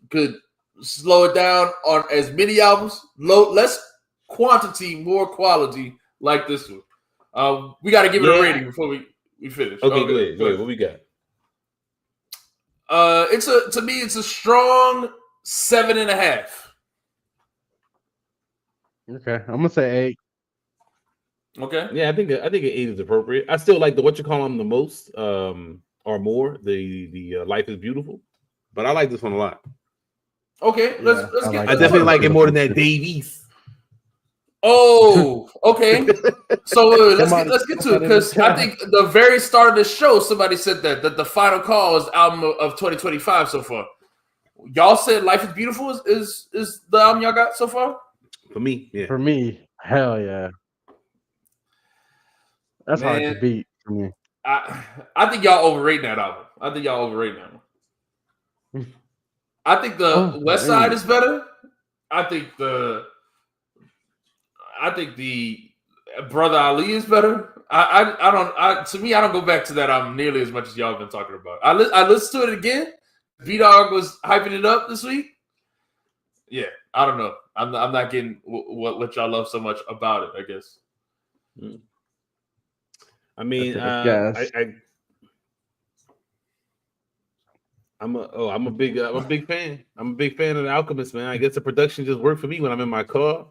could slow it down on as many albums, less quantity, more quality, like this one. We got to give it a rating before we finish. Okay, go ahead. What we got? To me, it's a strong 7.5. Okay, I'm gonna say 8. Okay. Yeah, I think an 8 is appropriate. I still like the most, or more. The Life is Beautiful, but I like this one a lot. Okay, let's get. I definitely like it more than that Davies. Oh, okay. So let's get to it because I think the very start of the show, somebody said that the Final Call is album of 2025 so far. Y'all said Life is Beautiful is the album y'all got so far? For me, yeah. For me, hell yeah. That's hard to beat for me. I think y'all overrating that album. I think the West Side is better. I think the Brother Ali is better. To me, I don't go back to that album nearly as much as y'all have been talking about. I listened to it again. V-Dog was hyping it up this week. Yeah, I don't know. I'm not getting what y'all love so much about it, I guess. I mean, I'm a big fan. I'm a big fan of The Alchemist, man. I guess the production just worked for me when I'm in my car,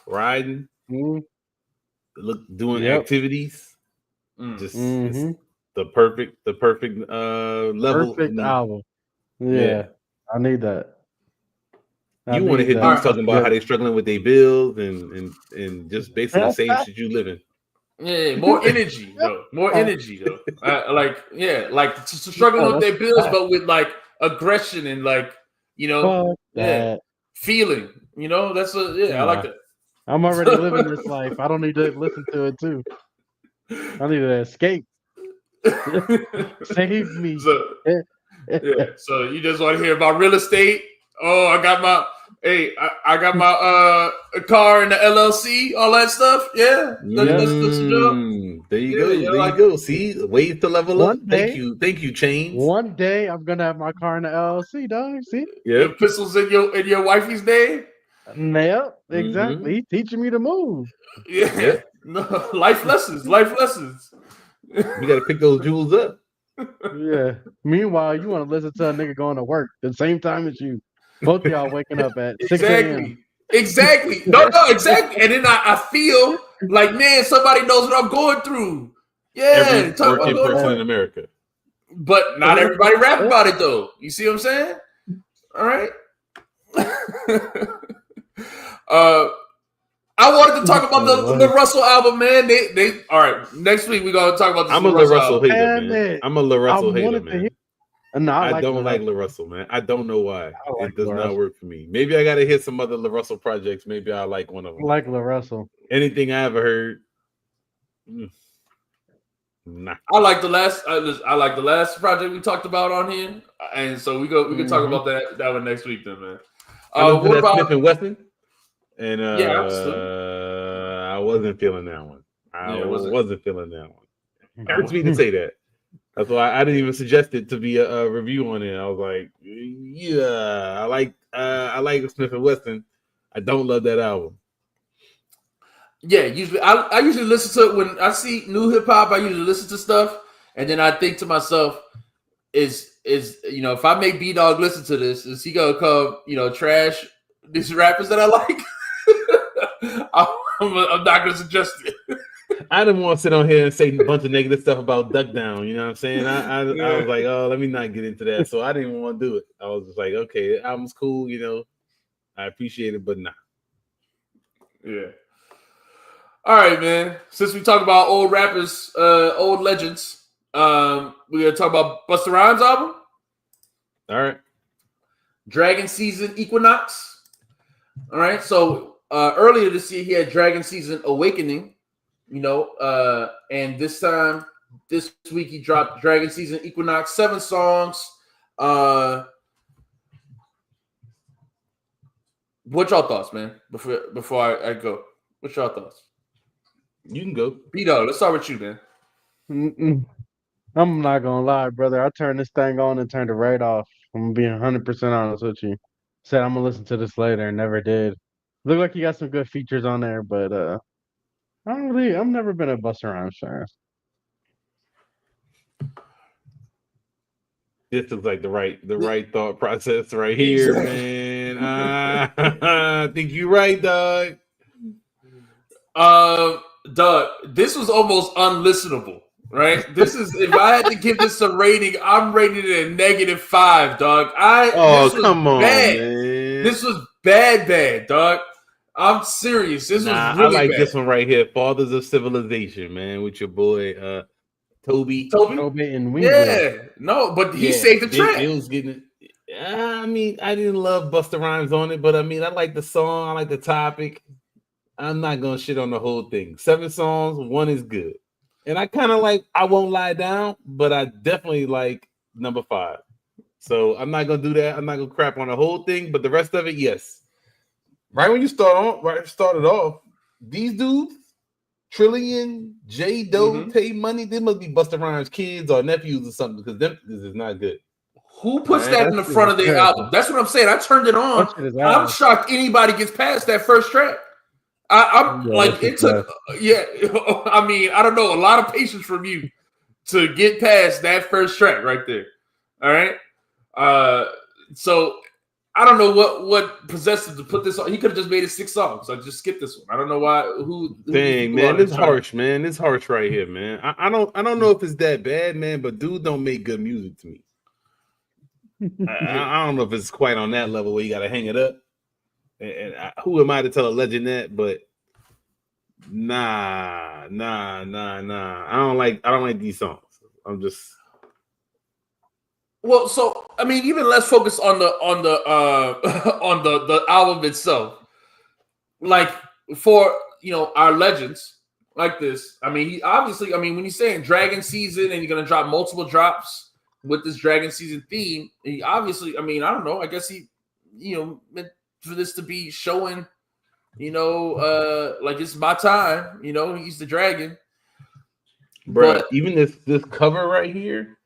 riding, doing activities. Just it's the perfect level. Perfect album. Yeah, I need that. You want to hear dudes talking about how they're struggling with their bills and just basically the same shit you live in. Yeah, more energy though. Struggling with their bills, but with like aggression and like feeling. That's I like that. I'm already living this life. I don't need to listen to it too. I need to escape. Save me. So you just want to hear about real estate? Oh, I got my car in the LLC, all that stuff. Yeah. There you go. See, wait to level up. Thank you, Chains. One day I'm gonna have my car in the LLC, dog. See? Yeah. Pistols in your wifey's name. Yep, exactly. He's teaching me to move. Yeah. No, life lessons. You got to pick those jewels up. Yeah. Meanwhile, you want to listen to a nigga going to work the same time as you. Both of y'all waking up at 6 a.m. Exactly. No, exactly. And then I feel like, man, somebody knows what I'm going through. Yeah, Every talk about working going person to in America. But not everybody rap about it though. You see what I'm saying? All right. I wanted to talk about the Russell album, man. They all right. Next week we're gonna talk about this. I'm a Lil Russell album. hater, man. I'm a Lil Russell hater, man. No, I don't like Lil Russell, man. I don't know why. It does not work for me. Maybe I gotta hit some other Lil Russell projects. Maybe I like one of them. I like Lil Russell. Anything I ever heard. Nah. I like the last. I like the last project we talked about on here, and so we can talk about that one next week, then, man. What about Smith and Wesson? And yeah, I wasn't feeling that one. I wasn't feeling that one. It hurts me to say that. That's why I didn't even suggest it to be a review on it. I was like, yeah, I like Smith and Wesson. I don't love that album. Yeah, usually I usually listen to it when I see new hip hop. I usually listen to stuff, and then I think to myself, is if I make B Dog listen to this, is he gonna come trash these rappers that I like? I'm not gonna suggest it. I didn't want to sit on here and say a bunch of negative stuff about Duck Down. You know what I'm saying? I was like, oh, let me not get into that. So I didn't even want to do it. I was just like, okay, the album's cool. I appreciate it, but nah. Yeah. All right, man. Since we talk about old rappers, old legends, we're gonna talk about Busta Rhymes' album. All right. Dragon Season Equinox. All right. So earlier this year he had Dragon Season Awakening. And this week he dropped Dragon Season Equinox, 7 songs. What y'all thoughts, man? Before I go, what y'all thoughts? You can go. B-Dog, let's start with you, man. I'm not gonna lie, brother. I turned this thing on and turned it right off. I'm gonna be 100% honest with you. Said I'm gonna listen to this later and never did. Look like you got some good features on there, but I've never been a Busta Rhymes fan. This is like the right thought process right here, man. I think you're right, dog. Doug, this was almost unlistenable, right? This is if I had to give this a rating, I'm rating it a -5, dog. Come on, bad. man. This was bad, dog. I'm serious. This was really I like bad. this one right here, Fathers of Civilization, man, with your boy Toby and Weezy. Yeah, no, but he saved the track. It was getting. I mean, I didn't love Busta Rhymes on it, but I mean, I like the song, I like the topic. I'm not gonna shit on the whole thing. 7 songs, 1 is good, and I kind of like I Won't Lie Down, but I definitely like number 5. So I'm not gonna do that. I'm not gonna crap on the whole thing, but the rest of it, yes. Right when you started off, these dudes, Trillion, J Doe, Tay Money, they must be Busta Rhymes' kids or nephews or something because this is not good. Who puts that in the front of their album? That's what I'm saying. I turned it on. I'm shocked anybody gets past that first track. It took. Yeah, I mean, I don't know, a lot of patience from you to get past that first track right there. All right. So I don't know what possessed him to put this on. He could have just made it 6 songs. Like, just skip this one. I don't know why. Dang, man, it's harsh, man. It's harsh right here, man. I don't know if it's that bad, man, but dude don't make good music to me. I don't know if it's quite on that level where you got to hang it up. And who am I to tell a legend that? But nah. I don't like these songs. I'm just. Well, so I mean, even let's focus on the on the album itself. Like for our legends like this. I mean, he obviously. I mean, when you're saying Dragon Season and you're gonna drop multiple drops with this Dragon Season theme, he obviously. I mean, I don't know. I guess he, meant for this to be showing, like it's my time. He's the dragon. Bro, even this cover right here.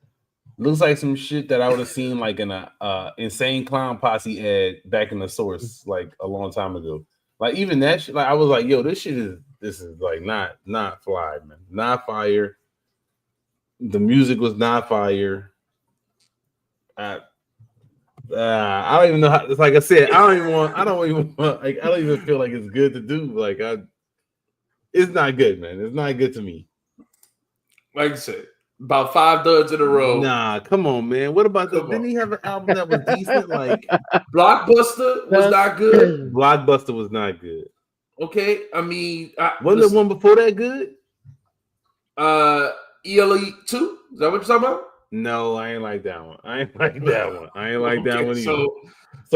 Looks like some shit that I would have seen like in a Insane Clown Posse ad back in the source like a long time ago. Like even that shit, like I was like, yo, this is like not fly, man. Not fire. The music was not fire. I don't even know how. It's like I said, I don't even feel like it's good to do. Like it's not good, man. It's not good to me. Like I said, about 5 duds in a row. Nah, come on, man. What about that? Didn't he have an album that was decent? Like Blockbuster was not good. Blockbuster was not good. Okay, I mean, wasn't the one before that good? ELE 2. Is that what you're talking about? No, I ain't like that one. I ain't like that one either. So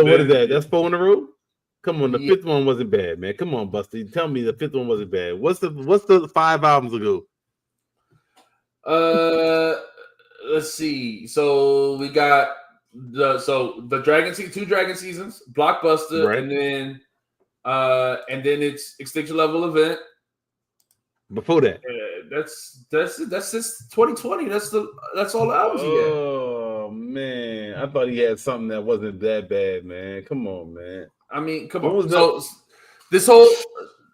what is that? That's 4 in a row? Come on, the fifth one wasn't bad, man. Come on, Buster. Tell me the fifth one wasn't bad. What's the 5 albums ago? Let's see. So we got the Dragon Season, 2 Dragon Seasons, Blockbuster, right. and then it's Extinction Level Event. Before that, that's just 2020. That's all the albums he had. Oh man, I thought he had something that wasn't that bad, man. Come on, man. I mean, come on. So this whole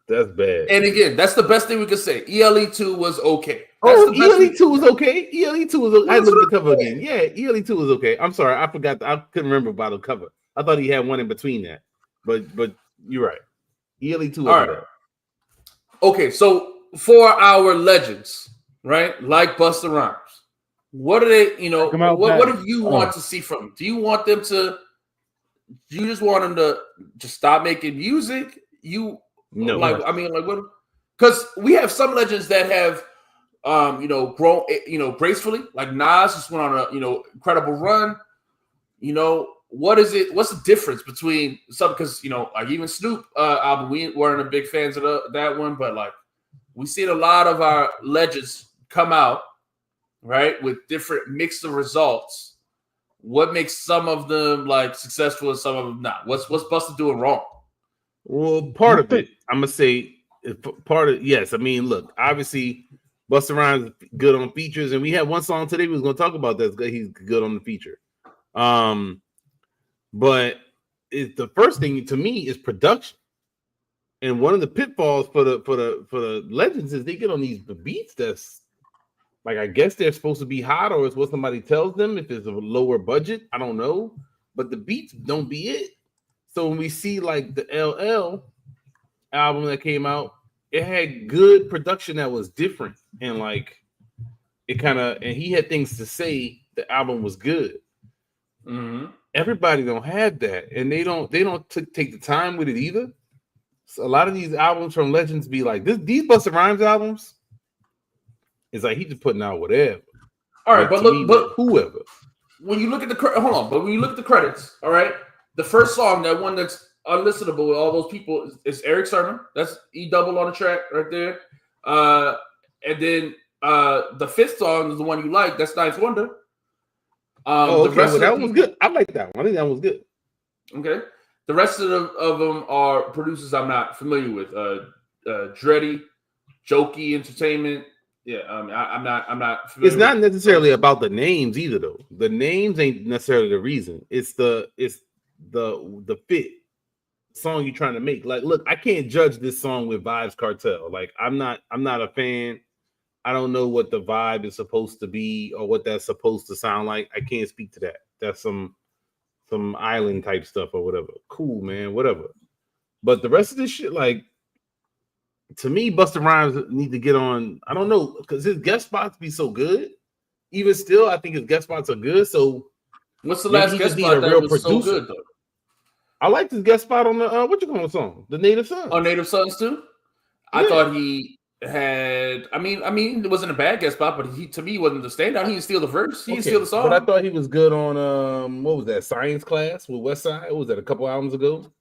that's bad. And again, that's the best thing we could say. ELE 2 was okay. ELE 2 was okay. ELE 2 was okay. I looked at the cover again. Yeah, ELE 2 was okay. I'm sorry, I forgot. I couldn't remember about the cover. I thought he had one in between that. But you're right. ELE 2 was all right. Okay, so for our legends, right? Like Busta Rhymes, what are they? What do you want to see from them? Do you want them to? Do you just want them to just stop making music? No, what? Because we have some legends that have, grown, gracefully. Like Nas just went on a, incredible run. What is it? What's the difference between some? Because like even Snoop album, we weren't a big fans of that one, but like we seen a lot of our legends come out, right, with different mix of results. What makes some of them like successful and some of them not? What's Busta doing wrong? Well, part of it, I'm gonna say, yes. I mean, look, obviously, Busta Rhymes is good on features, and we had one song today we was gonna talk about that. He's good on the feature. But the first thing to me is production, and one of the pitfalls for the legends is they get on these beats that's like, I guess they're supposed to be hot, or it's what somebody tells them. If it's a lower budget, I don't know, but the beats don't be it. So when we see like the LL album that came out, it had good production that was different, and like and he had things to say. The album was good. Mm-hmm. Everybody don't have that, and they don't take the time with it either. So a lot of these albums from legends be like this. These Busta Rhymes albums, it's like he just putting out whatever. All right, but whoever. When you look at when you look at the credits, all right, the first song, that one that's unlistenable with all those people, is Eric Sermon. That's E double on the track right there. And then the fifth song is the one you like. That's Ninth Wonder. The rest of that one was good. I like that one. I think that one was good. Okay. The rest of them are producers I'm not familiar with. Dreddy, Jokey Entertainment. Yeah, I'm not familiar. It's not necessarily about the names either, though. The names ain't necessarily the reason. It's the fit song you're trying to make. Like, look, I can't judge this song with Vibes Cartel. Like, I'm not a fan. I don't know what the vibe is supposed to be or what that's supposed to sound like. I can't speak to that. That's some island type stuff or whatever. Cool, man, whatever. But the rest of this shit, like, to me, Busta Rhymes need to get on. I don't know, because his guest spots be so good. Even still, I think his guest spots are good. So, what's the last guest spot that was so good though? I liked his guest spot on the what you call the song, the Native Sons. Oh, Native Sons too. Yeah. I thought he had. I mean, it wasn't a bad guest spot, but to me, wasn't the standout. He didn't steal the verse. He didn't steal the song. But I thought he was good on what was that? Science Class with Westside. What was that? A couple albums ago.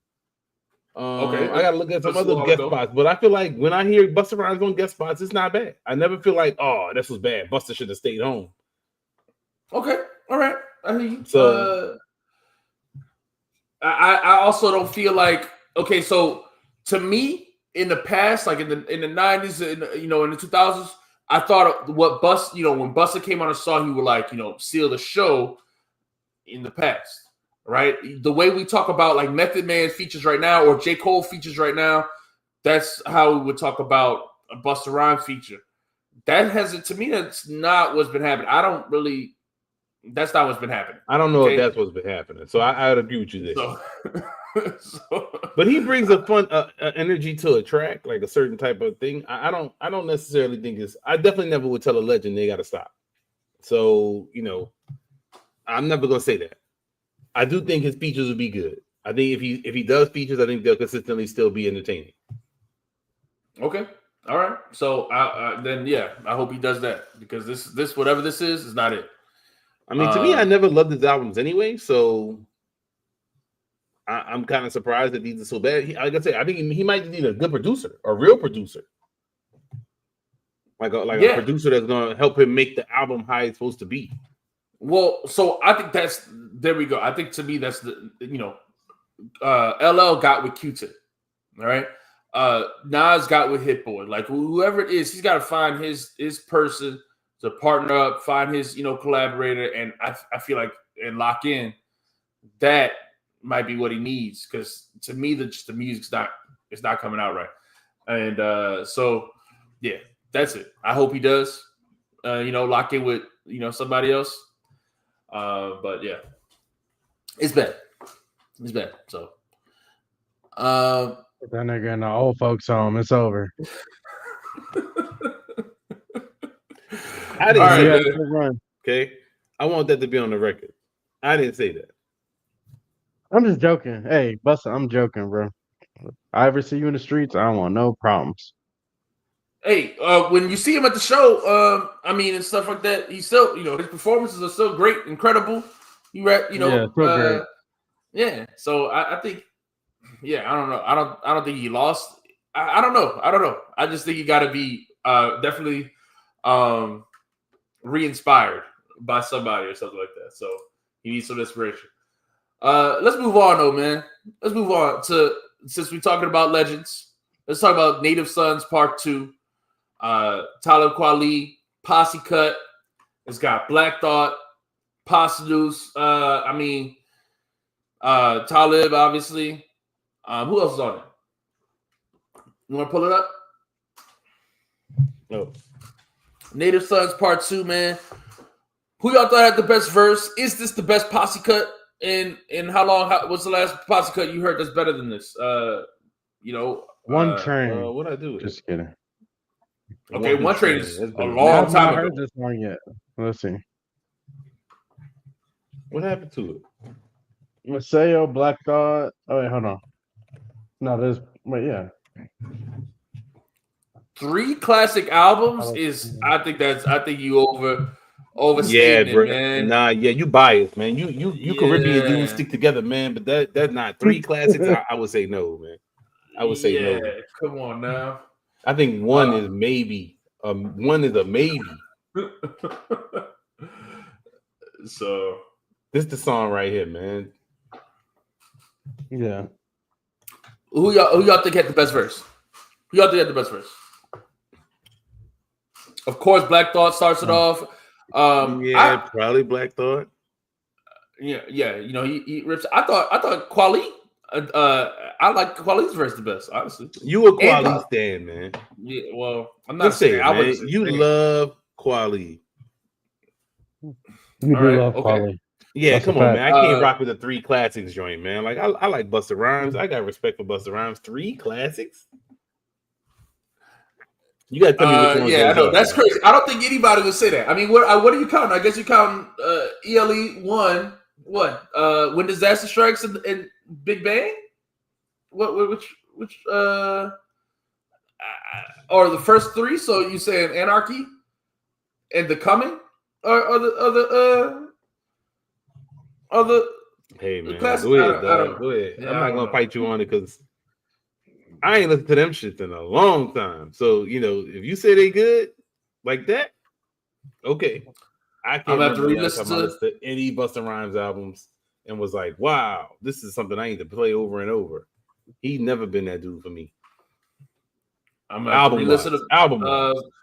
Okay, I gotta look at some other guest spots, but I feel like when I hear Busta Rhymes on guest spots, it's not bad. I never feel like, oh, this was bad. Busta should have stayed home. Okay, all right. I hear you. So I also don't feel like, okay. So to me, in the past, like in the 90s, in the 2000s, I thought what Busta, when Busta came on and saw he would like, seal the show in the past, right? The way we talk about like Method Man features right now or J. Cole features right now, that's how we would talk about a Busta Rhymes feature. That hasn't, to me, that's not what's been happening. That's not what's been happening. I don't know if that's what's been happening. So I'd agree with you there. But he brings a fun energy to a track, like a certain type of thing. I don't necessarily think I definitely never would tell a legend they got to stop. So, I'm never going to say that. I do think his features would be good. I think if he does features, I think they'll consistently still be entertaining. Okay. All right. So then, I hope he does that because this whatever this is not it. I mean, to me, I never loved his albums anyway, so I'm kind of surprised that these are so bad. Like I said, I think he might need a good producer, a real producer, like a producer that's going to help him make the album how it's supposed to be. Well, so I think there we go. I think to me that's the LL got with Q-Tip, all right. Nas got with Hit Boy. Like whoever it is, he's got to find his person to partner up, find his collaborator, and I feel like and lock in. That might be what he needs because to me the music's not coming out right, and so yeah, that's it. I hope he does. Lock in with somebody else. But yeah, it's bad. It's bad. So. That nigga in the old folks home. It's over. I didn't say that. Okay, I want that to be on the record. I didn't say that. I'm just joking. Hey, Busta, I'm joking, bro. I ever see you in the streets, I don't want no problems. Hey, when you see him at the show, and stuff like that, he's still, his performances are still great, incredible. Great. Yeah. So I think. Yeah, I don't know. I don't think he lost. I don't know. I just think he got to be definitely re-inspired by somebody or something like that. So he needs some inspiration. Let's move on, though, man. Let's move on to since we're talking about legends. Let's talk about Native Sons Part 2. Talib Kweli, Posse Cut. It's got Black Thought, Posdeuce. Talib, obviously. Who else is on it? You want to pull it up? No. Native Sons Part 2, man. Who y'all thought had the best verse? Is this the best Posse Cut? And how long? What's the last Posse Cut you heard that's better than this? One Train. What I do? Just kidding. Okay, One Train is a long time ago. I heard this song yet. Let's see. What happened to it? Maseo, Black Thought. Oh wait, hold on. No, yeah. 3 classic albums is I think you overstating it, man. Nah, yeah, you biased, man. You Caribbean dudes stick together, man, but that's not 3 classics. I would say no, man. I would say no. Come on now. I think one is maybe. One is a maybe. So this is the song right here, man. Yeah. Who y'all think had the best verse? Who y'all think had the best verse? Of course, Black Thought starts it off. Probably Black Thought. Yeah. He rips. I thought Kweli. I like Kweli's verse the best, honestly. You a Kweli stan, man. Yeah. Well, I'm not saying man. You love Kweli. You do love Kweli. Yeah, come on, man. I can't rock with the 3 classics joint, man. Like I like Busta Rhymes. I got respect for Busta Rhymes. 3 classics. You got to tell me which one. Yeah, I know that's crazy. I don't think anybody would say that. I mean, what are you counting? I guess you count ELE 1. What? When Disaster Strikes and Big Bang? Which or the first 3? So you saying Anarchy and The Coming or the Hey man, go ahead, dog. Go ahead. Yeah, I'm not gonna fight you on it because I ain't listened to them shit in a long time. So if you say they good like that, okay. I can't listen to any Busta Rhymes albums and was like, wow, this is something I need to play over and over. He's never been that dude for me. I'm gonna have to re-listen to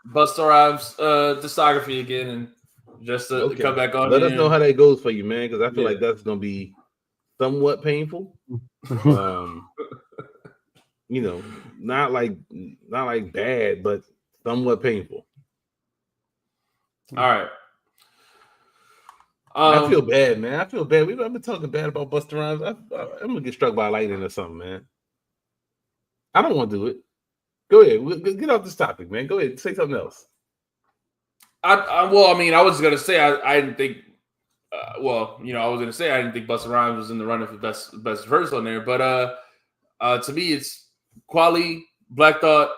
Busta Rhymes discography again and just to come back on. Let us know how that goes for you, man, because I feel like that's gonna be somewhat painful. You know, not like bad, but somewhat painful. All right. I feel bad, man. I feel bad. I've been talking bad about Busta Rhymes. I'm gonna get struck by lightning or something, man. I don't want to do it. Go ahead. Get off this topic, man. Go ahead. Say something else. I was gonna say I didn't think. I was gonna say I didn't think Busta Rhymes was in the running for best verse on there, but to me it's Quali, Black Thought,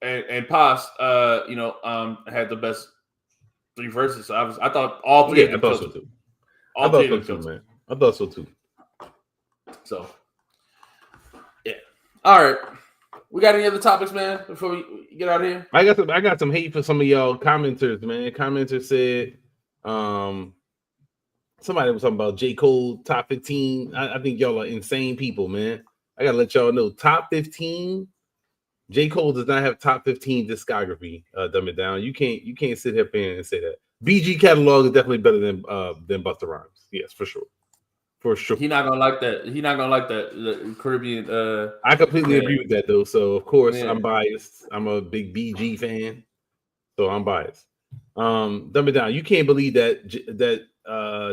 and Paz. Had the best 3 verses. So I thought all 3. I thought so too. I thought so too. So yeah. All right. We got any other topics, man, before we get out of here? I got some hate for some of y'all commenters, man. Commenters said somebody was talking about J. Cole top 15. I think y'all are insane people, man. I gotta let y'all know, top 15. J. Cole does not have top 15 discography. Dumb it down. You can't sit here and say that. BG catalog is definitely better than Busta Rhymes. Yes, for sure. For sure. He's not gonna like that. He's not gonna like that the Caribbean. I completely agree with that though. So of course I'm biased. I'm a big BG fan, so I'm biased. Dumb it down. You can't believe that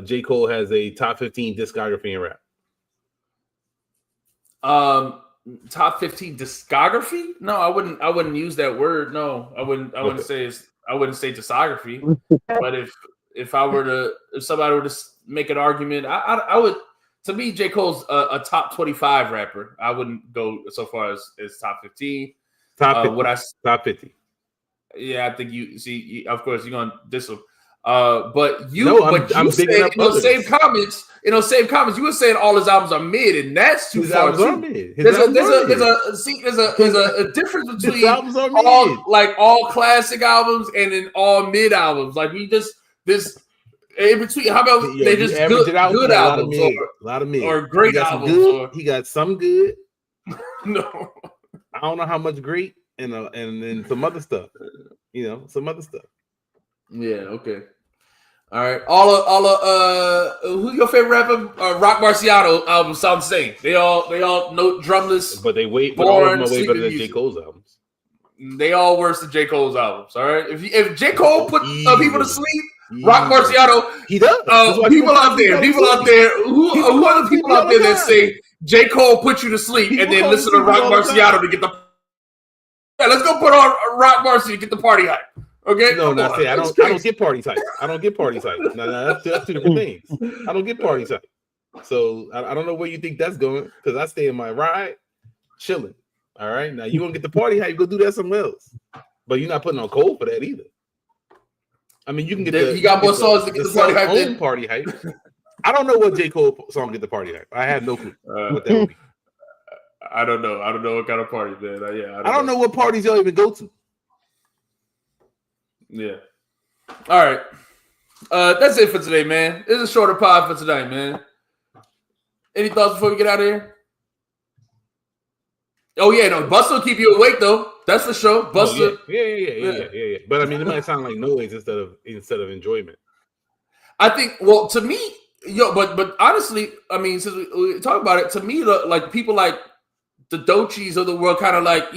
J. Cole has a top 15 discography in rap. Top 15 discography? No, I wouldn't use that word. No, I wouldn't say discography. But if somebody were to make an argument, I would. To me, J. Cole's a top 25 rapper. I wouldn't go so far as top 15. Top 50. Yeah, I think you see. Of course, you're gonna diss him. But I'm said in those same comments. In those same comments, you were saying all his albums are mid, and that's too far. There's a difference between all classic albums and then all mid albums. Like we just this in between. How about they just good albums, a lot of mid, or great albums? He got some good. No, I don't know how much great, and then some other stuff. Some other stuff. Yeah. Okay. All right. All of who's your favorite rapper? Rock Marciano albums sound the same. They all note drumless. But all of them are way better than J. Cole's albums. They all worse than J. Cole's albums. All right. If J. Cole put people to sleep, Rock Marciano, he does. People out there. Who are the people out there that say J. Cole put you to sleep and then listen to Rock Marciano to get the? Yeah, let's go put on Rock Marciano to get the party hype. Okay. No, I don't get party type. I don't get party type. No, that's 2 different things. I don't get party type. So I don't know where you think that's going, because I stay in my ride, chilling. All right. Now you gonna get the party hype, go do that somewhere else. But you're not putting on Cole for that either. I mean, you can get he got more songs to get the party hype than party hype. I don't know what J. Cole song get the party hype. I have no clue what that would be. I don't know. I don't know what kind of party, man. I don't know what parties y'all even go to. Yeah. All right. That's it for today, man. This is a shorter pod for tonight, man. Any thoughts before we get out of here? Oh yeah, no. Busta will keep you awake though. That's for sure. Busta. Yeah. But I mean, it might sound like noise instead of enjoyment. I think. Well, to me, but honestly, I mean, since we talk about it, to me, like people like the Doechis of the world, kind of like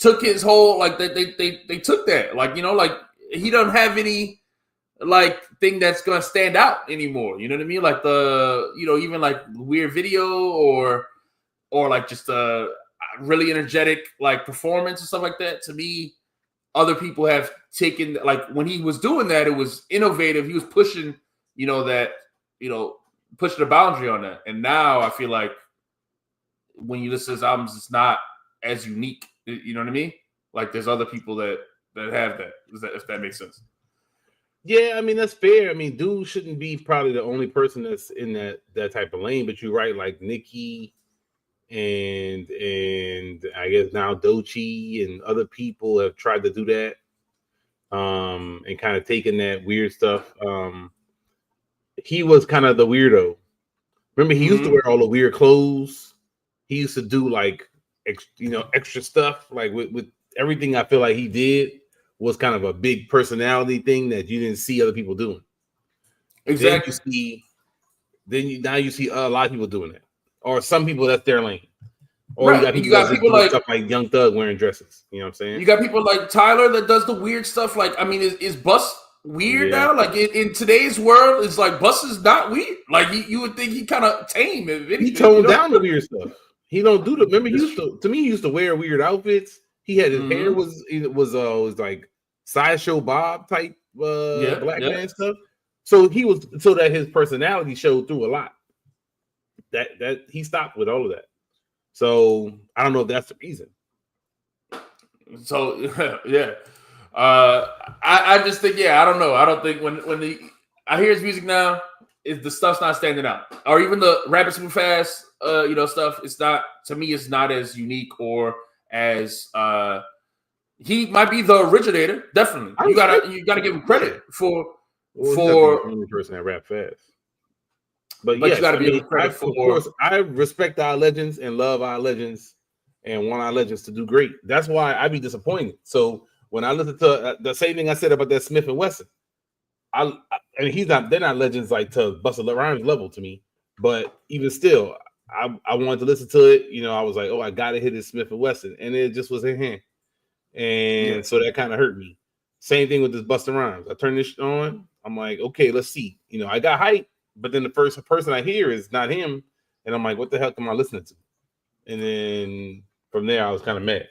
took his whole they took that like he doesn't have any thing that's gonna stand out anymore. You know what I mean? Like the even like weird video or like just a really energetic performance and stuff like that. To me, other people have taken when he was doing that, it was innovative. He was pushing pushing the boundary on that. And now I feel like when you listen to his albums, it's not as unique. You know what I mean? Like there's other people that have that. If that makes sense. Yeah, I mean that's fair. I mean, dude shouldn't be probably the only person that's in that type of lane. But you're right, like Nicki and I guess now Doechii and other people have tried to do that, and kind of taken that weird stuff. He was kind of the weirdo. Remember, he used to wear all the weird clothes. He used to do extra stuff with everything I feel like he did was kind of a big personality thing that you didn't see other people doing. Exactly. Now you see a lot of people doing that, or some people that's their lane. Or right. you got people like stuff like Young Thug wearing dresses. You know what I'm saying? You got people like Tyler that does the weird stuff. Like, I mean, is Bus weird now? Like in today's world, it's like Bus is not weird. Like you would think he kind of tame. He toned down the weird stuff. He don't do the. Remember, he used to wear weird outfits. He had his hair was like sideshow Bob type black man stuff. So that his personality showed through a lot. That he stopped with all of that. So I don't know if that's the reason. So yeah, I just think I don't know. I don't think when I hear his music now, the stuff's not standing out, or even the Rapid Super Fast stuff. It's not, to me. It's not as unique or as he might be the originator. Definitely, you gotta give him credit for the only person that rap fast. But yes, you got to be credit for. Of course, I respect our legends and love our legends and want our legends to do great. That's why I be disappointed. So when I listen to the same thing I said about that Smith and Wesson, I mean they're not legends like to Busta Rhymes level to me, but even still, I wanted to listen to it. I was like, oh, I gotta hit this Smith and Wesson, and it just was in hand, and so that kind of hurt me. Same thing with this Busta Rhymes. I turned this on. I'm like, okay, let's see. I got hype. But then the first person I hear is not him, and I'm like, "What the hell am I listening to?" And then from there, I was kind of mad.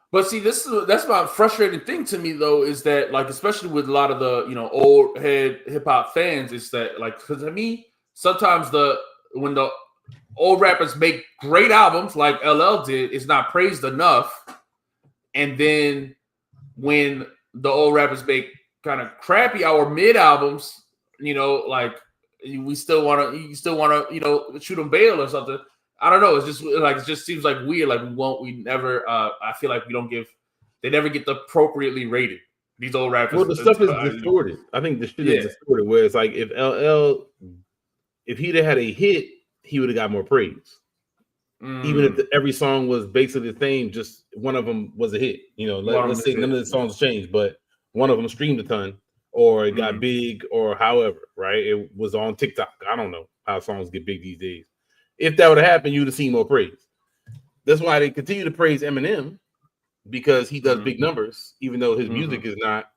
But see, that's my frustrating thing to me though, is that like, especially with a lot of the old head hip hop fans, is that like, because to me, sometimes when the old rappers make great albums like LL did, it's not praised enough, and then when the old rappers make kind of crappy or mid albums, like. You still want to shoot them bail or something. I don't know. It's just like, it just seems like weird. Like we never. I feel like they never get the appropriately rated. These old rappers. Well, the stuff is distorted. I think the shit is distorted. Where it's like if LL, if he'd have had a hit, he would have got more praise. Even if every song was basically the same, just one of them was a hit. Let's say none of the songs changed, but one of them streamed a ton. Or it got big, or however, right? It was on TikTok. I don't know how songs get big these days. If that would have happened, you'd have seen more praise. That's why they continue to praise Eminem, because he does big numbers, even though his music is not,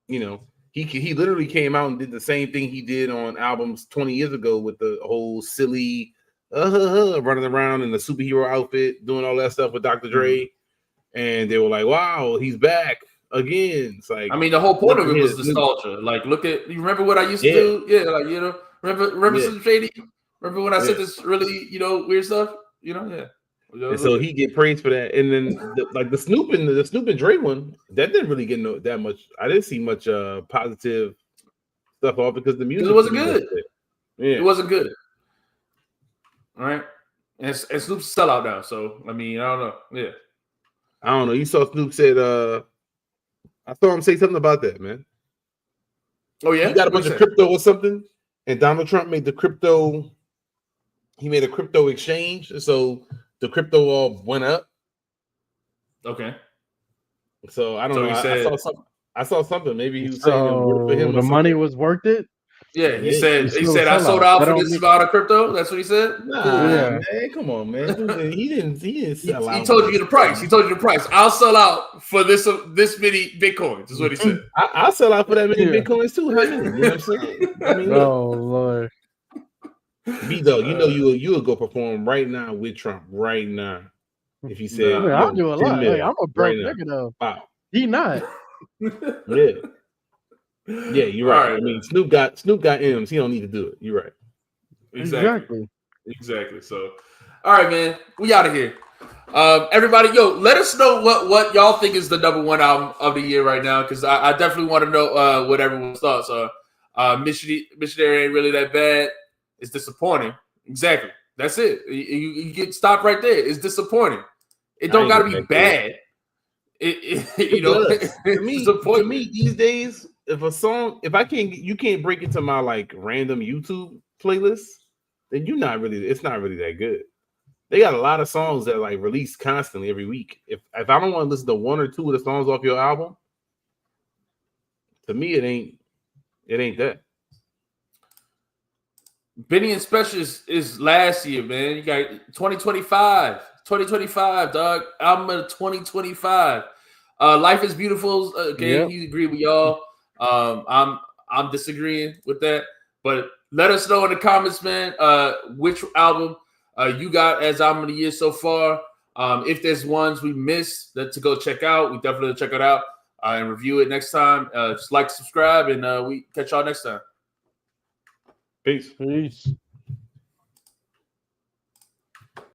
he literally came out and did the same thing he did on albums 20 years ago with the whole silly running around in the superhero outfit, doing all that stuff with Dr. Dre. And they were like, wow, he's back. Again, it's like, I mean, the whole point of it was nostalgia. Like, you remember what I used to do? Yeah, like remember some Shady? Remember when I said this really weird stuff? And so he get praised for that, and then the Snoop and Dre one that didn't really get that much. I didn't see much positive stuff off because the music wasn't good. Yeah, it wasn't good. All right, and Snoop's a sellout now. So I mean, I don't know. Yeah, I don't know. You saw Snoop said. I saw him say something about that, man. Oh yeah, he got a bunch of crypto or something, and Donald Trump made the crypto. He made a crypto exchange, so the crypto all went up. Okay. So I don't know. I saw something. Maybe he was saying it worked for him. The money was worth it. Yeah, he said I sold out for this amount of crypto. That's what he said. Man, come on, man. He didn't sell out. He told you the price. He told you the price. I'll sell out for this many Bitcoins. Is what he said. I'll sell out for that many Bitcoins too. How many? You know what I'm saying? I mean, oh Lord. B-Dog, you would go perform right now with Trump right now. If he said, I'll do a lot. Like, I'm a broke nigga though. Wow. He not. Yeah, you're right. I mean, Snoop got M's. He don't need to do it. You're right. Exactly. So, all right, man, we out of here. Everybody, let us know what y'all think is the #1 album of the year right now, because I definitely want to know what everyone's thoughts are. Missionary ain't really that bad. It's disappointing. Exactly. That's it. You get stopped right there. It's disappointing. It don't got to be bad. To me these days, if a song, you can't break into my like random YouTube playlist, then it's not really that good. They got a lot of songs that like release constantly every week. If I don't want to listen to one or two of the songs off your album, to me it ain't that. Benny and Special is last year, man. You got 2025, dog. Album of 2025. Life is Beautiful. Okay, Yep. he agreed with y'all. I'm disagreeing with that, but let us know in the comments, man. Which album you got as album of the year so far? If there's ones we missed that to go check out, we definitely check it out and review it next time. Just like, subscribe, and we catch y'all next time. Peace. Peace.